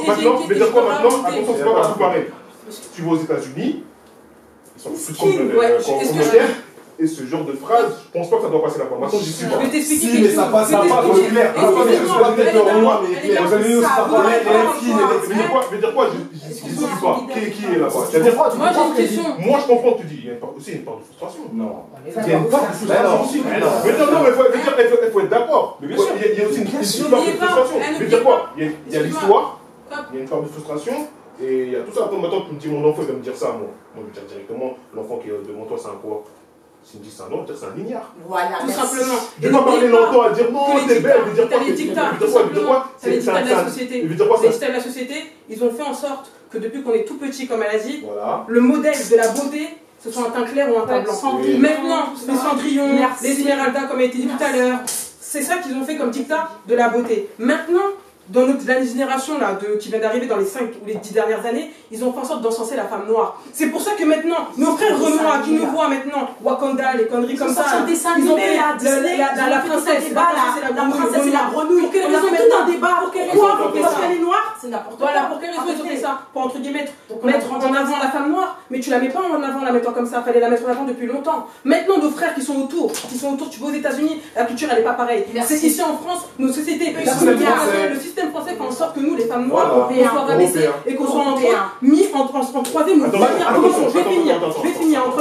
Maintenant, je vais dire quoi maintenant? Attention, c'est pas partout pareil. Tu vas aux États-Unis, ils sont plus communautaires. Et ce genre de phrase, je pense pas que ça doit passer l'information d'ici. Je vais t'expliquer. Si, mais ça passe pas, c'est clair. Peut-être le Renoir, mais clair. Vous avez aussi parlé des filles, je vais dire quoi? Je ne sais pas. Qui est là-bas? Moi, j'ai une question. Moi, je comprends que tu dis. Il y a aussi une part de frustration. Non. Il y a une part de frustration aussi. Mais non, il faut être d'accord. Mais bien sûr, il y a aussi une part de frustration. Mais dire quoi? Il y a l'histoire, il y a une part de frustration. Et il y a tout ça. Maintenant, tu me dis, mon enfant, il va me dire ça, moi. Moi, je vais dire directement, l'enfant qui est devant toi, c'est un quoi? S'il me dit c'est un nom, c'est un ignare. Voilà, tout simplement. Je ne vais pas parler longtemps à dire non, t'es belle, je veux dire quoi? Les dictats, tout simplement. C'est les dictats de la société. Les dictats de la société, ils ont fait en sorte que depuis qu'on est tout petit, comme elle a dit, le modèle de la beauté, ce soit un teint clair ou un teint blanc. Maintenant, les cendrillons, les esmeraldas, comme a été dit tout à l'heure, c'est ça qu'ils ont fait comme dictat de la beauté. Maintenant, dans la génération là, qui vient d'arriver dans les 5 ou les 10 dernières années, ils ont fait en sorte d'encenser la femme noire. C'est pour ça que maintenant, nos frères renois qui nous voient maintenant, Wakanda, les conneries comme ça, ils ont fait la princesse, la grenouille. Pour quelle raison maintenant débat? Pour quelle raison? Parce qu'elle est noire? C'est n'importe quoi. Voilà, pour quelle raison ils ont fait ça? Pour entre guillemets mettre en avant la femme noire, mais tu la mets pas en avant en la mettant comme ça, fallait la mettre en avant depuis longtemps. Maintenant, nos frères qui sont autour, tu vas aux États-Unis, la culture elle est pas pareille. C'est ici en France, nos sociétés, le système français fait en sorte que nous, les femmes noires, on soit rabaissées et qu'on soit mis en troisième ou dernière position. Je vais finir en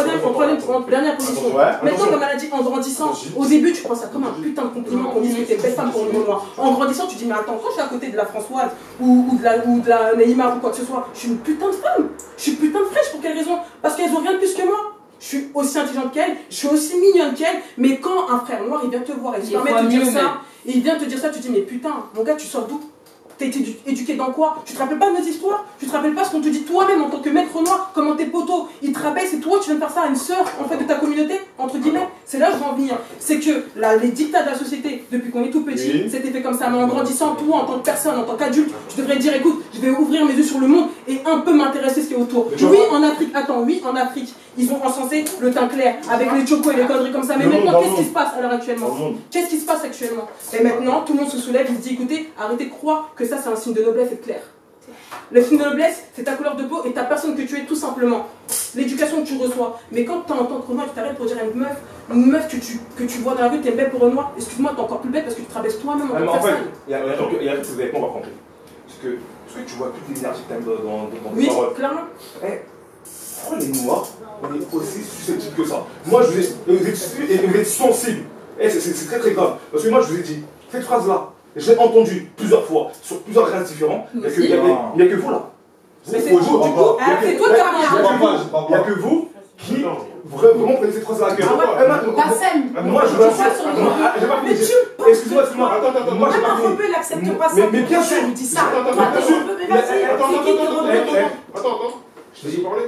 dernière position. Maintenant, comme elle a dit, en grandissant, au début, tu prends ça comme un putain de compliment qu'on dise que t'es une belle femme pour une noire. En grandissant, tu dis, mais attends, quand je suis à côté de la Françoise ou de la Neymar ou quoi que ce soit, je suis une putain de femme. Je suis putain de fraîche. Pour quelle raison? Parce qu'elles ont rien de plus que moi. Je suis aussi intelligente qu'elle, je suis aussi mignonne qu'elle, mais quand un frère noir il vient te voir et il se permet de te dire ça, et il vient te dire ça, tu te dis mais putain, mon gars, tu sors d'où? T'as été éduqué dans quoi? Tu te rappelles pas de nos histoires? Tu te rappelles pas ce qu'on te dit toi-même en tant que mec renoir? Comment tes potos, ils te rappellent, c'est toi, tu viens de faire ça à une sœur en fait de ta communauté, entre guillemets. C'est là que je veux en venir. C'est que les dictats de la société, depuis qu'on est tout petit, c'était fait comme ça. Mais en grandissant, toi, en tant que personne, en tant qu'adulte, tu devrais dire écoute, je vais ouvrir mes yeux sur le monde et un peu m'intéresser à ce qui est autour. Oui, en Afrique, ils ont encensé le teint clair avec les chocos et les conneries comme ça. Mais maintenant, qu'est-ce qui se passe à l'heure actuellement? Qu'est-ce qui se passe actuellement? Et maintenant, tout le monde se soulève, il se dit écoutez, arrêtez de croire que ça c'est un signe de noblesse et de clair. Le signe de noblesse, c'est ta couleur de peau et ta personne que tu es tout simplement. L'éducation que tu reçois. Mais quand tu en tant que Renoir, tu t'arrêtes pour dire à une meuf que tu vois dans la rue, tu es belle pour Renoir, excuse-moi, tu es encore plus belle parce que tu te rabaisses toi-même en tant que personne. En fait, il y a un truc que vous avez pas compris. Parce que tu vois toute l'énergie que tu as dans tes paroles. Oui, clairement. Pourquoi les Noirs, on est aussi susceptibles que ça? Moi, je vous êtes sensible. C'est très très grave. Parce que moi, je vous ai dit, cette phrase-là, je l'ai entendue plusieurs fois, sur plusieurs races différents. Il n'y a que vous là. Mais c'est vous, du coup, c'est toi qui as il n'y a que vous qui Vraiment, prenez ces phrases à la gueule. Moi, je vais j'ai pas fini. Excuse-moi. Attends. Moi, j'ai pas fini. Un rebeu, il accepte pas ça. Mais bien sûr. Il dit ça. Attends. Je t'ai parlé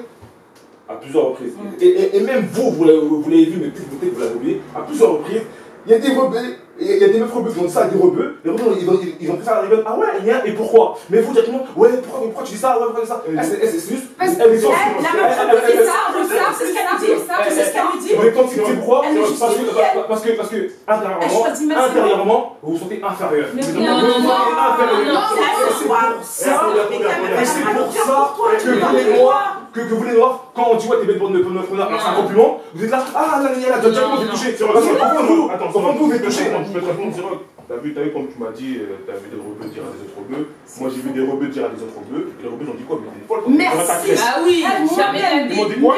à plusieurs reprises. Et même vous l'avez vu, mais peut-être vous l'avez oublié, à plusieurs reprises, il y a des rebeux, il y a des meufs rebeux qui ont dit ça à des rebeux, les rebeux ils ont fait ça à la rivière, ah ouais, et pourquoi? Mais vous directement, ouais, pourquoi tu dis ça? Ouais, pourquoi tu dis ça? C'est juste. La meuf rebeu, c'est ça, c'est ce qu'elle a dit, c'est ce qu'elle a dit. Vous voyez pourquoi? Parce que intérieurement, vous vous sentez inférieur. Non. C'est pour ça que vous les noirs, quand on dit ouais t'es bête pour notre honneur, alors c'est un compliment, vous êtes là, ah là là, t'as déjà touché. Parce que vous êtes touché. Je peux te répondre direct. T'as vu comme tu m'as dit, t'as vu des rebeux dire à des autres rebeux. Moi j'ai vu des rebeux dire à des autres rebeux. Et les rebeux ont dit quoi? Mais t'es folle. Merci. Ah oui, jamais la Ils m'ont dit quoi?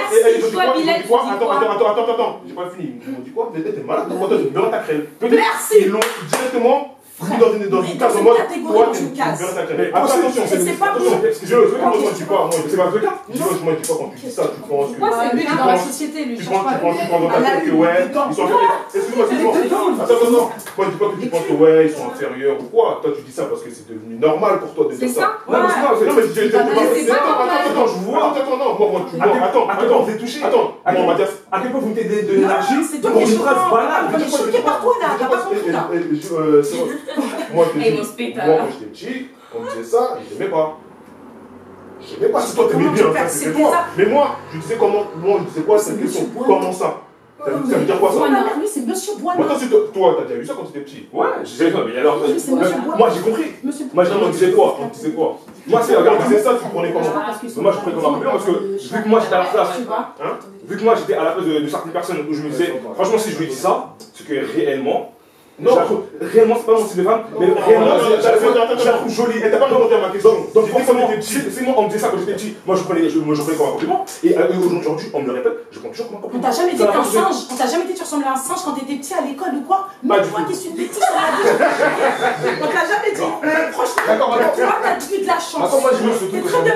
Attends, j'ai pas fini. Ils m'ont dit quoi? T'es malade, pourquoi toi tu me beurres ta crème? Merci. Ils l'ont directement mis dans une case en mode. Toi tu me beurres ta crème. Attention, c'est pas bon. Moi je dis pas, moi c'est pas le cas. Moi je dis pas quand tu dis ça, tu penses que. Moi, c'est lui qui est dans la société, lui. Tu penses dans ta tête que ouais, ils sont inférieurs. Excuse-moi. Attends. Moi je dis pas que tu penses que ouais, ils sont inférieurs ou quoi. Toi tu dis ça parce que c'est devenu normal pour toi de dire ça. Non, mais je vois. Attends, moi, vous êtes touché. Attends, on va dire. À quel point vous mettez de l'énergie pour une phrase banale? Je suis choquée par toi là, t'as pas compris là. Moi, quand j'étais petit, on me disait ça, je n'aimais pas. Je n'aimais pas si toi t'aimais bien, c'était toi. Mais moi, je disais comment, moi, je disais quoi cette question? Comment ça? Ça veut dire quoi ça? Lui, c'est Monsieur Boineau. Toi, t'as déjà eu ça quand t'étais petit? Ouais, j'ai ça, mais alors. C'est Monsieur Boineau. Moi, j'ai compris. Moi, on disait quoi? Moi, c'est regarde, on disait ça, tu prenais comment? Moi, je prenais comme un peu parce que vu que moi, j'étais à la place. Vu que moi, j'étais à la place de certaines personnes où je me disais, franchement, si je lui dis ça, c'est que réellement. Non, réellement, c'est pas mon style de femme, mais réellement, je la trouve jolie. Et t'as pas répondu à ma question. Donc, forcément, c'est moi, on me disait ça quand j'étais petit. Moi, je prenais comme un compliment. Et aujourd'hui, on me le répète, je prends toujours comme un compliment. On t'a jamais dit qu'un singe, on t'a jamais dit que tu ressemblais à un singe quand t'étais petit à l'école ou quoi? Non, toi, t'es une bêtise, on l'a dit. On t'a jamais dit. Franchement, toi, t'as eu de la chance. Attends, moi, je veux ce truc que j'ai dit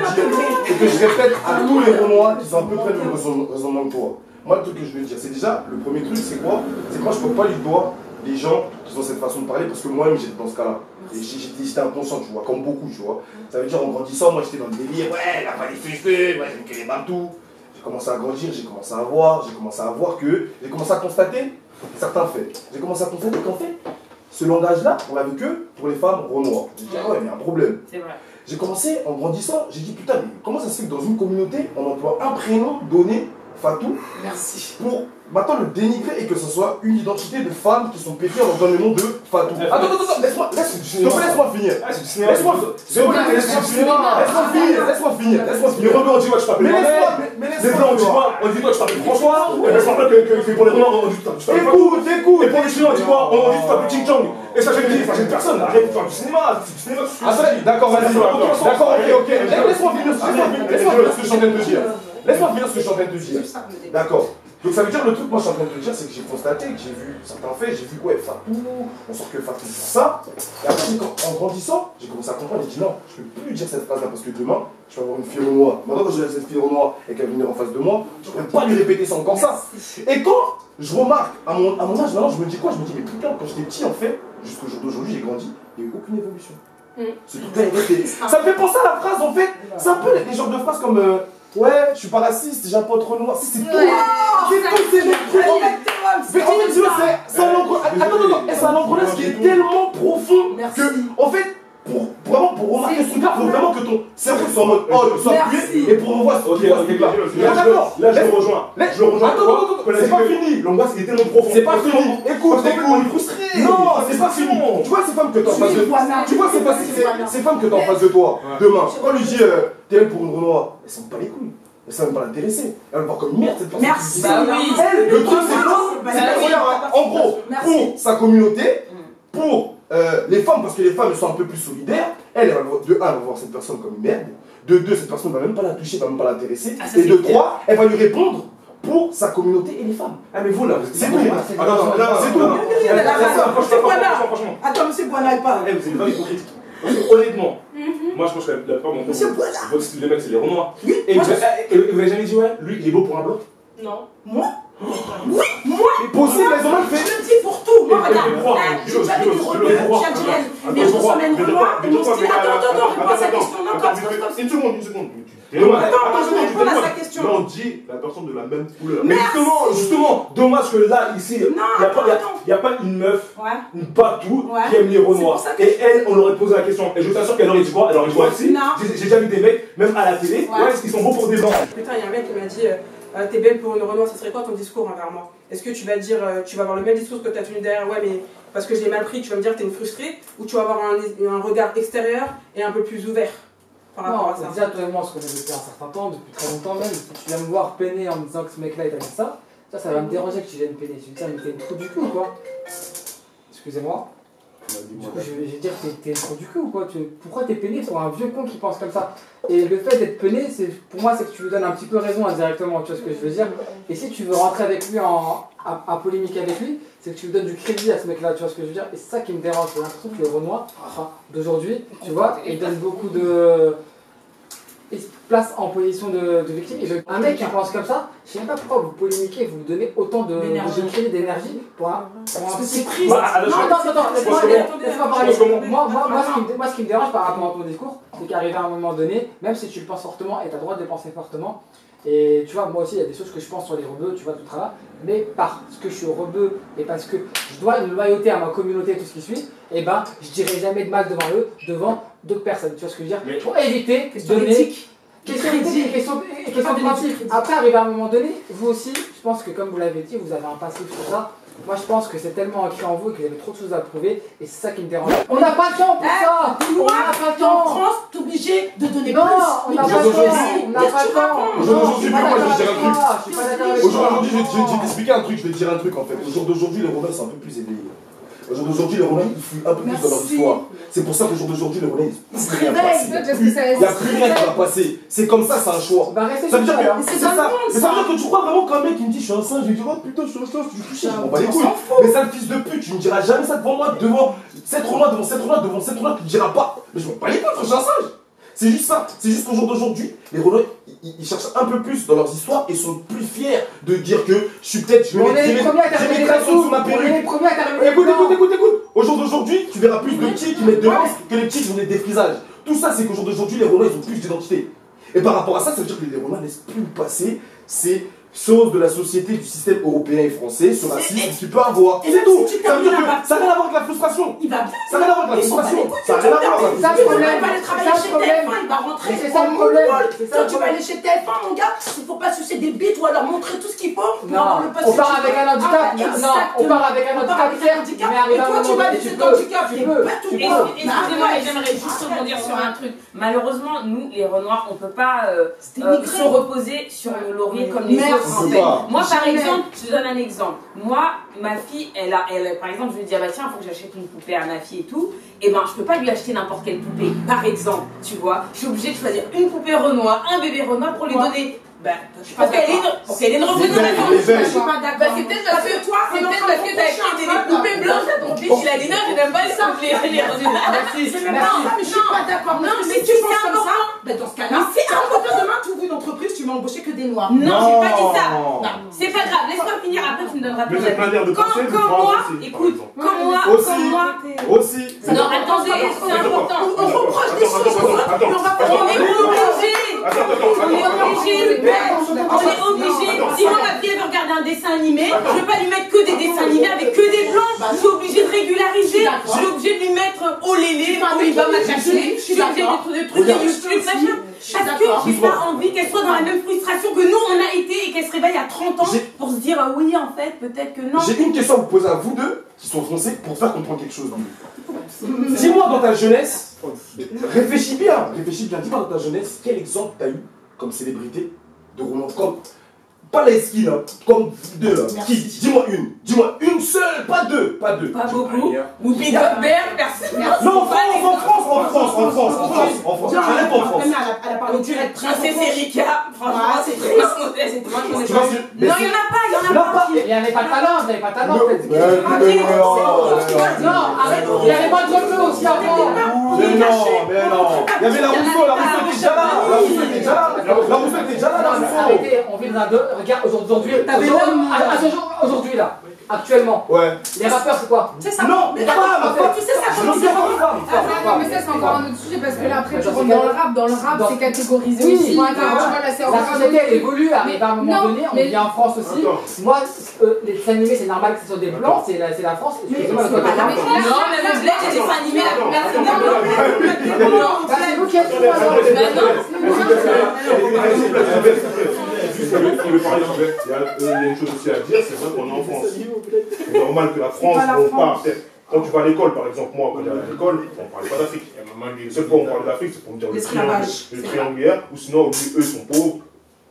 et que je répète à tous les Renois qui sont à peu près le même raisonnement que toi. Moi, le truc que je veux dire, c'est déjà, le premier truc, c'est quoi? C'est que moi, je peux pas du doigt les gens qui ont cette façon de parler parce que moi-même j'étais dans ce cas-là. Et j'étais inconscient, tu vois, comme beaucoup, tu vois. Ça veut dire en grandissant, moi j'étais dans le délire, ouais, elle a pas les feux, ouais, j'aime que les bantous. J'ai commencé à grandir, j'ai commencé à voir que, j'ai commencé à constater certains faits. J'ai commencé à constater qu'en fait, ce langage-là, on l'avait que pour les femmes renois. J'ai dit, ah ouais, mais il y a un problème. C'est vrai. J'ai commencé, en grandissant, j'ai dit, putain, mais comment ça se fait que dans une communauté, on emploie un prénom donné, Fatou, merci, pour maintenant le dénigrer et que ce soit une identité de femme qui sont pétées en donne le nom de Fatou. Attends, laisse-moi finir. Laisse-moi finir. Les rebeux ont dit, ouais, je t'appelle les blancs ont dit quoi? On dit, toi, je t'appelle François. Et je rappelle que pour les blancs, on dit, tu t'appelles écoute. Et pour les chinois, on dit quoi? On dit, tu t'appelles Ching Chong. Et ça gêne personne. Arrête de faire du cinéma. D'accord, vas-y. D'accord, ok. Laisse-moi finir ce que je suis en train de te dire. Laisse-moi finir ce que je suis en train de te dire. D'accord. Donc ça veut dire, le truc, moi je suis en train de te dire, c'est que j'ai constaté, que j'ai vu certains faits, j'ai vu ouais, Fatou, on sort que Fatou dit ça. Et après, en grandissant, j'ai commencé à comprendre et j'ai dit non, je ne peux plus dire cette phrase-là parce que demain, je vais avoir une fille renois. Maintenant, quand j'ai cette fille renois et qu'elle va venir en face de moi, je ne pourrais pas lui répéter ça encore ça. Et quand je remarque, à mon âge maintenant, je me dis quoi? Je me dis, mais putain, quand j'étais petit en fait, jusqu'au jour d'aujourd'hui, j'ai grandi, il n'y a eu aucune évolution. Ce truc-là est resté. Ça me fait penser à la phrase en fait, c'est un peu les genres de phrases comme. Ouais, je suis pas raciste, j'ai un pote renoir. Si, c'est tout. C'est tout, c'est des trucs. En fait, c'est un engrenage qui est tellement profond que, en fait, pour remarquer ce truc-là, il faut vraiment que ton cerveau soit en mode soit appuyé et pour revoir ce truc-là. Là, je le rejoins. Attends, c'est pas fini. L'angoisse, il est tellement profond. C'est pas fini. Écoute, on est frustré. Non, c'est pas fini. Tu vois ces femmes que t'as en face de toi. Tu vois ces femmes que t'as en face de toi. Demain, quand on lui dit t'es elle pour une renoir, elles sont pas les couilles. Mais ça va même pas l'intéresser. Elle va me voir comme une merde cette personne. Merci. Bah oui. Le truc c'est en gros, pour sa communauté, pour les femmes, parce que les femmes elles sont un peu plus solidaires, elle va voir cette personne comme une merde. De deux, cette personne ne va même pas la toucher, va même pas l'intéresser. Et de trois, elle va lui répondre pour sa communauté et les femmes. Ah mais vous là, c'est tout. C'est tout. Attends, monsieur Boineau, il parle. Vous êtes vraiment hypocrite. Honnêtement, moi je pense que la plupart d'entre vous, votre style de mec c'est les renois. Et vous avez jamais dit ouais, lui il est beau pour un blanc? Non. Moi? Oui, moi. Possible, elles ont mal fait. Je le dis pour tout. Moi, regarde, j'ai déjà vu des rebeux, j'ai algérienne. Mais je reçois même Renoir. Attends, réponds à sa question. Non, comme une seconde. Réponds à sa question. Là, on dit la personne de la même couleur. Mais justement, dommage que là, ici, il n'y a pas une meuf, une patou qui aime les Renoirs. Et elle, on aurait posé la question. Et je t'assure qu'elle aurait dit quoi? Elle aurait dit quoi aussi? J'ai déjà vu des mecs, même à la télé, ils sont beaux pour des blancs. Putain, il y a un mec qui m'a dit t'es belle pour une Renoir, ça serait quoi ton discours envers moi? Est-ce que tu vas dire, tu vas avoir le même discours que tu as tenu derrière, ouais, mais parce que je l'ai mal pris, tu vas me dire que t'es une frustrée, ou tu vas avoir un regard extérieur et un peu plus ouvert par rapport à ça? Déjà, toi et moi, on se connaît depuis un certain temps, depuis très longtemps même. Si tu viens me voir peiner en me disant que ce mec-là, il a dit ça va me déranger que tu viennes peiner. Je vais te dire, mais t'es une trou du cul ou quoi? Excusez-moi. Du coup, je vais dire, t'es une trou du cul ou quoi? Pourquoi t'es peiné pour un vieux con qui pense comme ça? Et le fait d'être peiné, pour moi, c'est que tu lui donnes un petit peu raison indirectement, tu vois ce que je veux dire? Et si tu veux rentrer avec lui à polémique avec lui, c'est que tu lui donnes du crédit à ce mec-là, tu vois ce que je veux dire? Et c'est ça qui me dérange. J'ai l'impression que les Renoirs d'aujourd'hui, tu vois, ils donnent beaucoup de. Il se place en position de victime. Et un mec qui pense comme ça, je sais même pas pourquoi vous polémiquez, vous lui donnez autant d'énergie pour un petit triste. Non, attends, laisse-moi parler. Moi, ce qui me dérange par rapport à ton discours, c'est qu'arrivé à un moment donné, même si tu le penses fortement et tu as le droit de le penser fortement, et tu vois, moi aussi, il y a des choses que je pense sur les rebeux, tu vois, tout ça, mais parce que je suis rebeu et parce que je dois une loyauté à ma communauté et tout ce qui suit, et ben, je dirai jamais de mal devant eux, devant d'autres personnes, tu vois ce que je veux dire? Pour éviter de donner. Question d'éthique et question de principe. Après, arrivé à un moment donné, vous aussi, je pense que comme vous l'avez dit, vous avez un passif sur ça. Moi, je pense que c'est tellement ancré en vous et que vous avez trop de choses à prouver, et c'est ça qui me dérange. On n'a pas le temps pour ça! On n'a pas le temps! En France, t'es obligé de donner plus! Non, on n'a pas le temps! Aujourd'hui, moi, je vais dire un truc. Aujourd'hui, je vais t'expliquer un truc, je vais te dire un truc en fait. Au jour d'aujourd'hui, les Romains sont un peu plus éveillés. Au jour d'aujourd'hui, les Romains, ils fouillent un peu plus dans leur histoire. C'est pour ça qu'au jour d'aujourd'hui, les Romains, il n'y a plus rien qui va passer. C'est comme ça, c'est un choix. Ça veut dire que tu crois vraiment qu'un mec qui me dit je suis un singe, je vais dire oh putain, je suis un singe, tu touches, je m'en bats les couilles. Mais sale fils de pute, tu me diras jamais ça devant moi, devant cette Renoir, devant cette Renoir, devant cette Renoir, tu me diras pas. Mais je m'en bats les couilles, je suis un singe. C'est juste ça. C'est juste qu'au jour d'aujourd'hui, les Renois, ils cherchent un peu plus dans leurs histoires et sont plus fiers de dire que je suis peut-être. J'ai mes créations sous ma perruque. Écoute. Au jour d'aujourd'hui, tu verras plus de petits qui mettent de masques que les petits qui ont des défrisages. Tout ça, c'est qu'au jour d'aujourd'hui, les Renois, ils ont plus d'identité. Et par rapport à ça, ça veut dire que les Renois ne laissent plus passer ces choses de la société, du système européen et français, ce racisme que tu peux avoir. C'est tout. Ça veut dire que ça n'a rien à voir avec la frustration. Il va bien. Ça n'a rien à voir avec la frustration. Ça n'a rien à voir avec la frustration. Il va aller travailler chez TF1, il va rentrer. C'est ça le problème. Toi, tu vas aller chez TF1, mon gars, il faut pas sucer des bites ou alors montrer tout ce qu'il faut pour avoir le poste. On part avec un handicap. Non, on part avec un handicap, mais arrive à un moment donné, tu peux. Excusez-moi, j'aimerais juste rebondir sur un truc. Malheureusement, nous, les Renoirs, on peut pas se reposer sur nos lauriers comme les autres. Moi, par exemple, je te donne un exemple. Moi, ma fille, elle, par exemple, je lui dis, ah bah tiens, il faut que j'achète une poupée à ma fille et tout. Et ben, je peux pas lui acheter n'importe quelle poupée, par exemple, tu vois. Je suis obligée de choisir une poupée Renoir, un bébé Renoir pour lui donner. Ben, parce qu'elle est une représentation. Je suis pas d'accord. C'est peut-être parce que toi, c'est peut-être parce que t'as acheté des poupées blanches à ton fils, il a les nains, je n'aime pas les poupées. C'est même pas ça, mais je suis pas d'accord. Non, mais si tu penses comme ça, ben dans ce cas-là, c'est important. Demain, tu ouvres une entreprise, tu vas embaucher que des noirs. Non, j'ai pas dit ça. C'est pas grave, laisse-moi finir, après tu me donneras ton avis. Comme moi, écoute, comme moi. Aussi. Non, attendez, c'est important. On reproche des choses, on est obligé. On est obligé. Si moi ma fille elle veut regarder un dessin animé, je vais pas lui mettre que des dessins animés avec que des blancs. Je suis obligée de régulariser. Je suis obligée de lui mettre au lélé, où il va m'attacher. Je suis obligée de trucs de YouTube, machin. Parce que j'ai pas envie qu'elle soit dans la même frustration que nous on a été et qu'elle se réveille à 30 ans pour se dire oui en fait peut-être que non. J'ai une question à vous poser à vous deux qui sont français pour faire comprendre quelque chose. Dis-moi dans ta jeunesse, réfléchis bien, dis-moi dans ta jeunesse, quel exemple t'as eu comme célébrité de roman comme pas les skis là, comme vous deux là. Qui? Dis-moi une seule, pas deux. Pas beaucoup. Ou Big Bert, personne. Non, en France. J'arrête en France. Elle a parlé direct. Princesse Erika, franchement, c'est très modeste. Non, il y en a pas. Il n'y avait pas de talent, Non, arrête, il n'y avait pas de rebeu aussi avant. Mais non. Il y avait la Rousseau était déjà là. La Rousseau était déjà là. Arrêtez, on vit dans un deux. Regarde, aujourd'hui là. Actuellement. Ouais. Les rappeurs, c'est quoi? C'est ça. Non, mais tu sais ça comme c'est Non, mais ça, c'est encore un autre sujet parce que là, après, tu rentres dans le rap. Dans le rap, c'est catégorisé aussi. Tu vois, là, c'est la société, elle évolue, arrive à un moment donné. On vit en France aussi. Moi, les dessins animés, c'est normal que ce soit des blancs, c'est la France. Excusez-moi, non, mais le bled, les dessins animés, c'est vous qui êtes il y a une chose aussi à dire, c'est vrai qu'on est en France. C'est normal que la France, on part. Quand tu vas à l'école, par exemple, moi, quand j'allais à l'école, on ne parlait pas d'Afrique. La seule fois où on parlait d'Afrique, c'est pour me dire le triangulaire, ou sinon, eux, ils sont pauvres.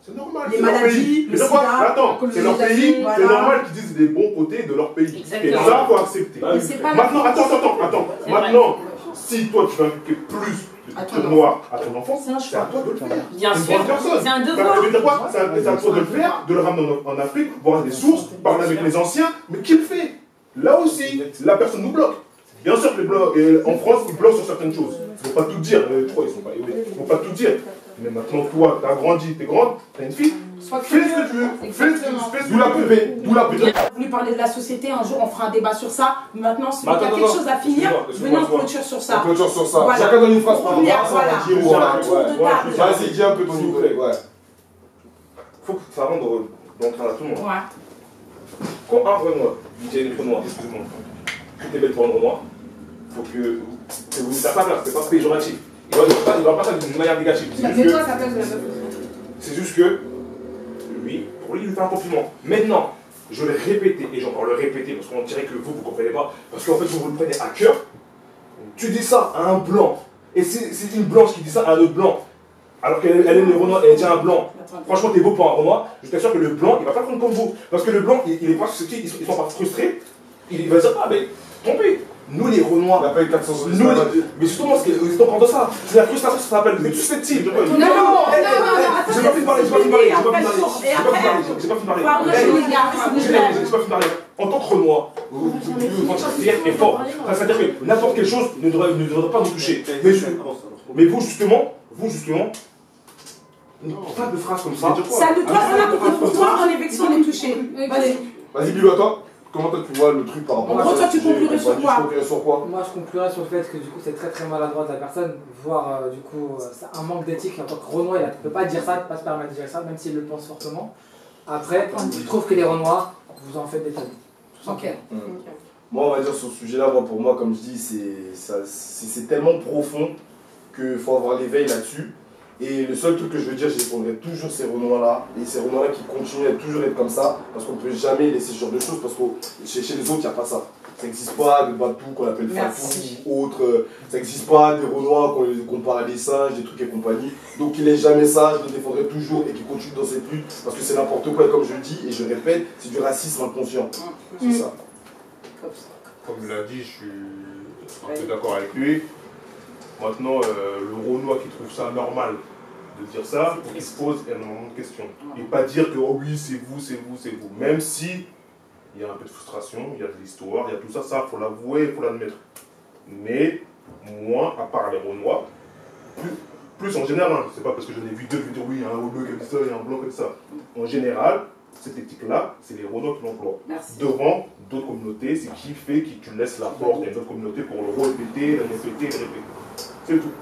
C'est normal, c'est leur pays. Mais attends, c'est leur pays, c'est normal qu'ils disent les bons côtés de leur pays. Et ça, il faut accepter. Maintenant, attends. Maintenant, si toi, tu veux impliquer plus de culture noire à ton enfant, c'est à toi de le faire. Bien sûr, c'est un devoir. Ça veut dire quoi? C'est à toi de le faire, de le ramener en Afrique, voir des sources, parler avec les anciens, mais qui le fait? Là aussi, la personne nous bloque. Bien sûr que les blocs, en France, ils bloquent sur certaines choses. Il ne faut pas tout dire. Je crois qu'ils sont pas aimés. Il ne faut pas tout dire. Mais maintenant, toi, tu as grandi, tu es grande, tu as une fille. Fais ce que tu veux. Fais ce que tu veux. D'où la poupée. On a voulu parler de la société. Un jour, on fera un débat sur ça. Maintenant, si il y a quelque chose à finir, venez en clôture sur ça. Clôture sur ça. Chacun donne une phrase pour nous. Vas-y, dis un peu ton niveau. Il faut que ça rentre dans le train à tout le monde. Quand un Renoir, j'ai une Renoir, excuse-moi, que t'es belle pour un Renoir, il faut que vous mettez à sa place, c'est pas péjoratif. Il ne va pas ça d'une manière négative. Mets-toi à sa place de la meuf. C'est juste que, lui, pour lui, il lui fait un compliment. Maintenant, je vais répéter, et j'en le répéter, parce qu'on dirait que vous ne comprenez pas, parce qu'en fait, vous le prenez à cœur. Tu dis ça à un blanc, et c'est une blanche qui dit ça à un autre blanc. Alors qu'elle aime les Renois, elle dit à un blanc. Franchement, t'es beau pour un Renoir. Je t'assure que le blanc, il va pas prendre comme vous. Parce que le blanc, il est pas, ils sont pas frustrés. Il va dire, ah, mais trompé. Nous, les Renois. Il n'a pas eu 400 euros. Mais justement, ils sont de ça. C'est la frustration, ça s'appelle. Vous êtes susceptibles. Non, j'ai pas fini de parler. J'ai pas fini de parler. En tant que Renois, vous sentir fier et fort. C'est-à-dire que n'importe quelle chose ne devrait pas vous toucher. Mais vous, justement, pas de phrases comme ça. Ça nous doit pour toi en évection, on est touché. Vas-y, Bilo, à toi. Comment toi tu vois le truc par rapport à ça? Toi, tu conclurais sur quoi? Moi, je conclurais sur le fait que du coup, c'est très très maladroit de la personne, voire du coup, c'est un manque d'éthique en tant que Renoir. Il ne peut pas dire ça, pas se permettre de dire ça, même s'il le pense fortement. Après, je trouve que les Renoirs, vous en faites des tonnes. Ok. Moi, on va dire sur ce sujet-là, pour moi, comme je dis, c'est tellement profond qu'il faut avoir l'éveil là-dessus. Et le seul truc que je veux dire, je répondrai toujours ces Renois-là, et ces Renois-là qui continuent à toujours être comme ça, parce qu'on ne peut jamais laisser ce genre de choses, parce que chez les autres, il n'y a pas ça. Ça n'existe pas de Batou qu'on appelle Fatou ou autre, ça n'existe pas des Renois qu'on les compare à des singes, des trucs et compagnie. Donc qu'il n'ait jamais ça, je le défendrai toujours et qu'il continue dans cette lutte, parce que c'est n'importe quoi, et comme je le dis, et je répète, c'est du racisme inconscient. C'est ça. Comme il l'a dit, je suis un peu d'accord avec lui. Maintenant, le Renois qui trouve ça normal de dire ça, il se pose énormément de questions. Et pas dire que oh oui, c'est vous. Même si il y a un peu de frustration, il y a de l'histoire, il y a tout ça, il faut l'avouer, il faut l'admettre. Mais moi, à part les Renois, plus en général, hein, c'est pas parce que j'en ai vu deux qui disent oui, il y a un Renois comme ça, il y a un blanc comme ça. En général, cette éthique-là, c'est les Renois qui l'emploient. Devant d'autres communautés, c'est qui fait que tu laisses la porte à une autre communauté pour le répéter, le répéter. C'est tout.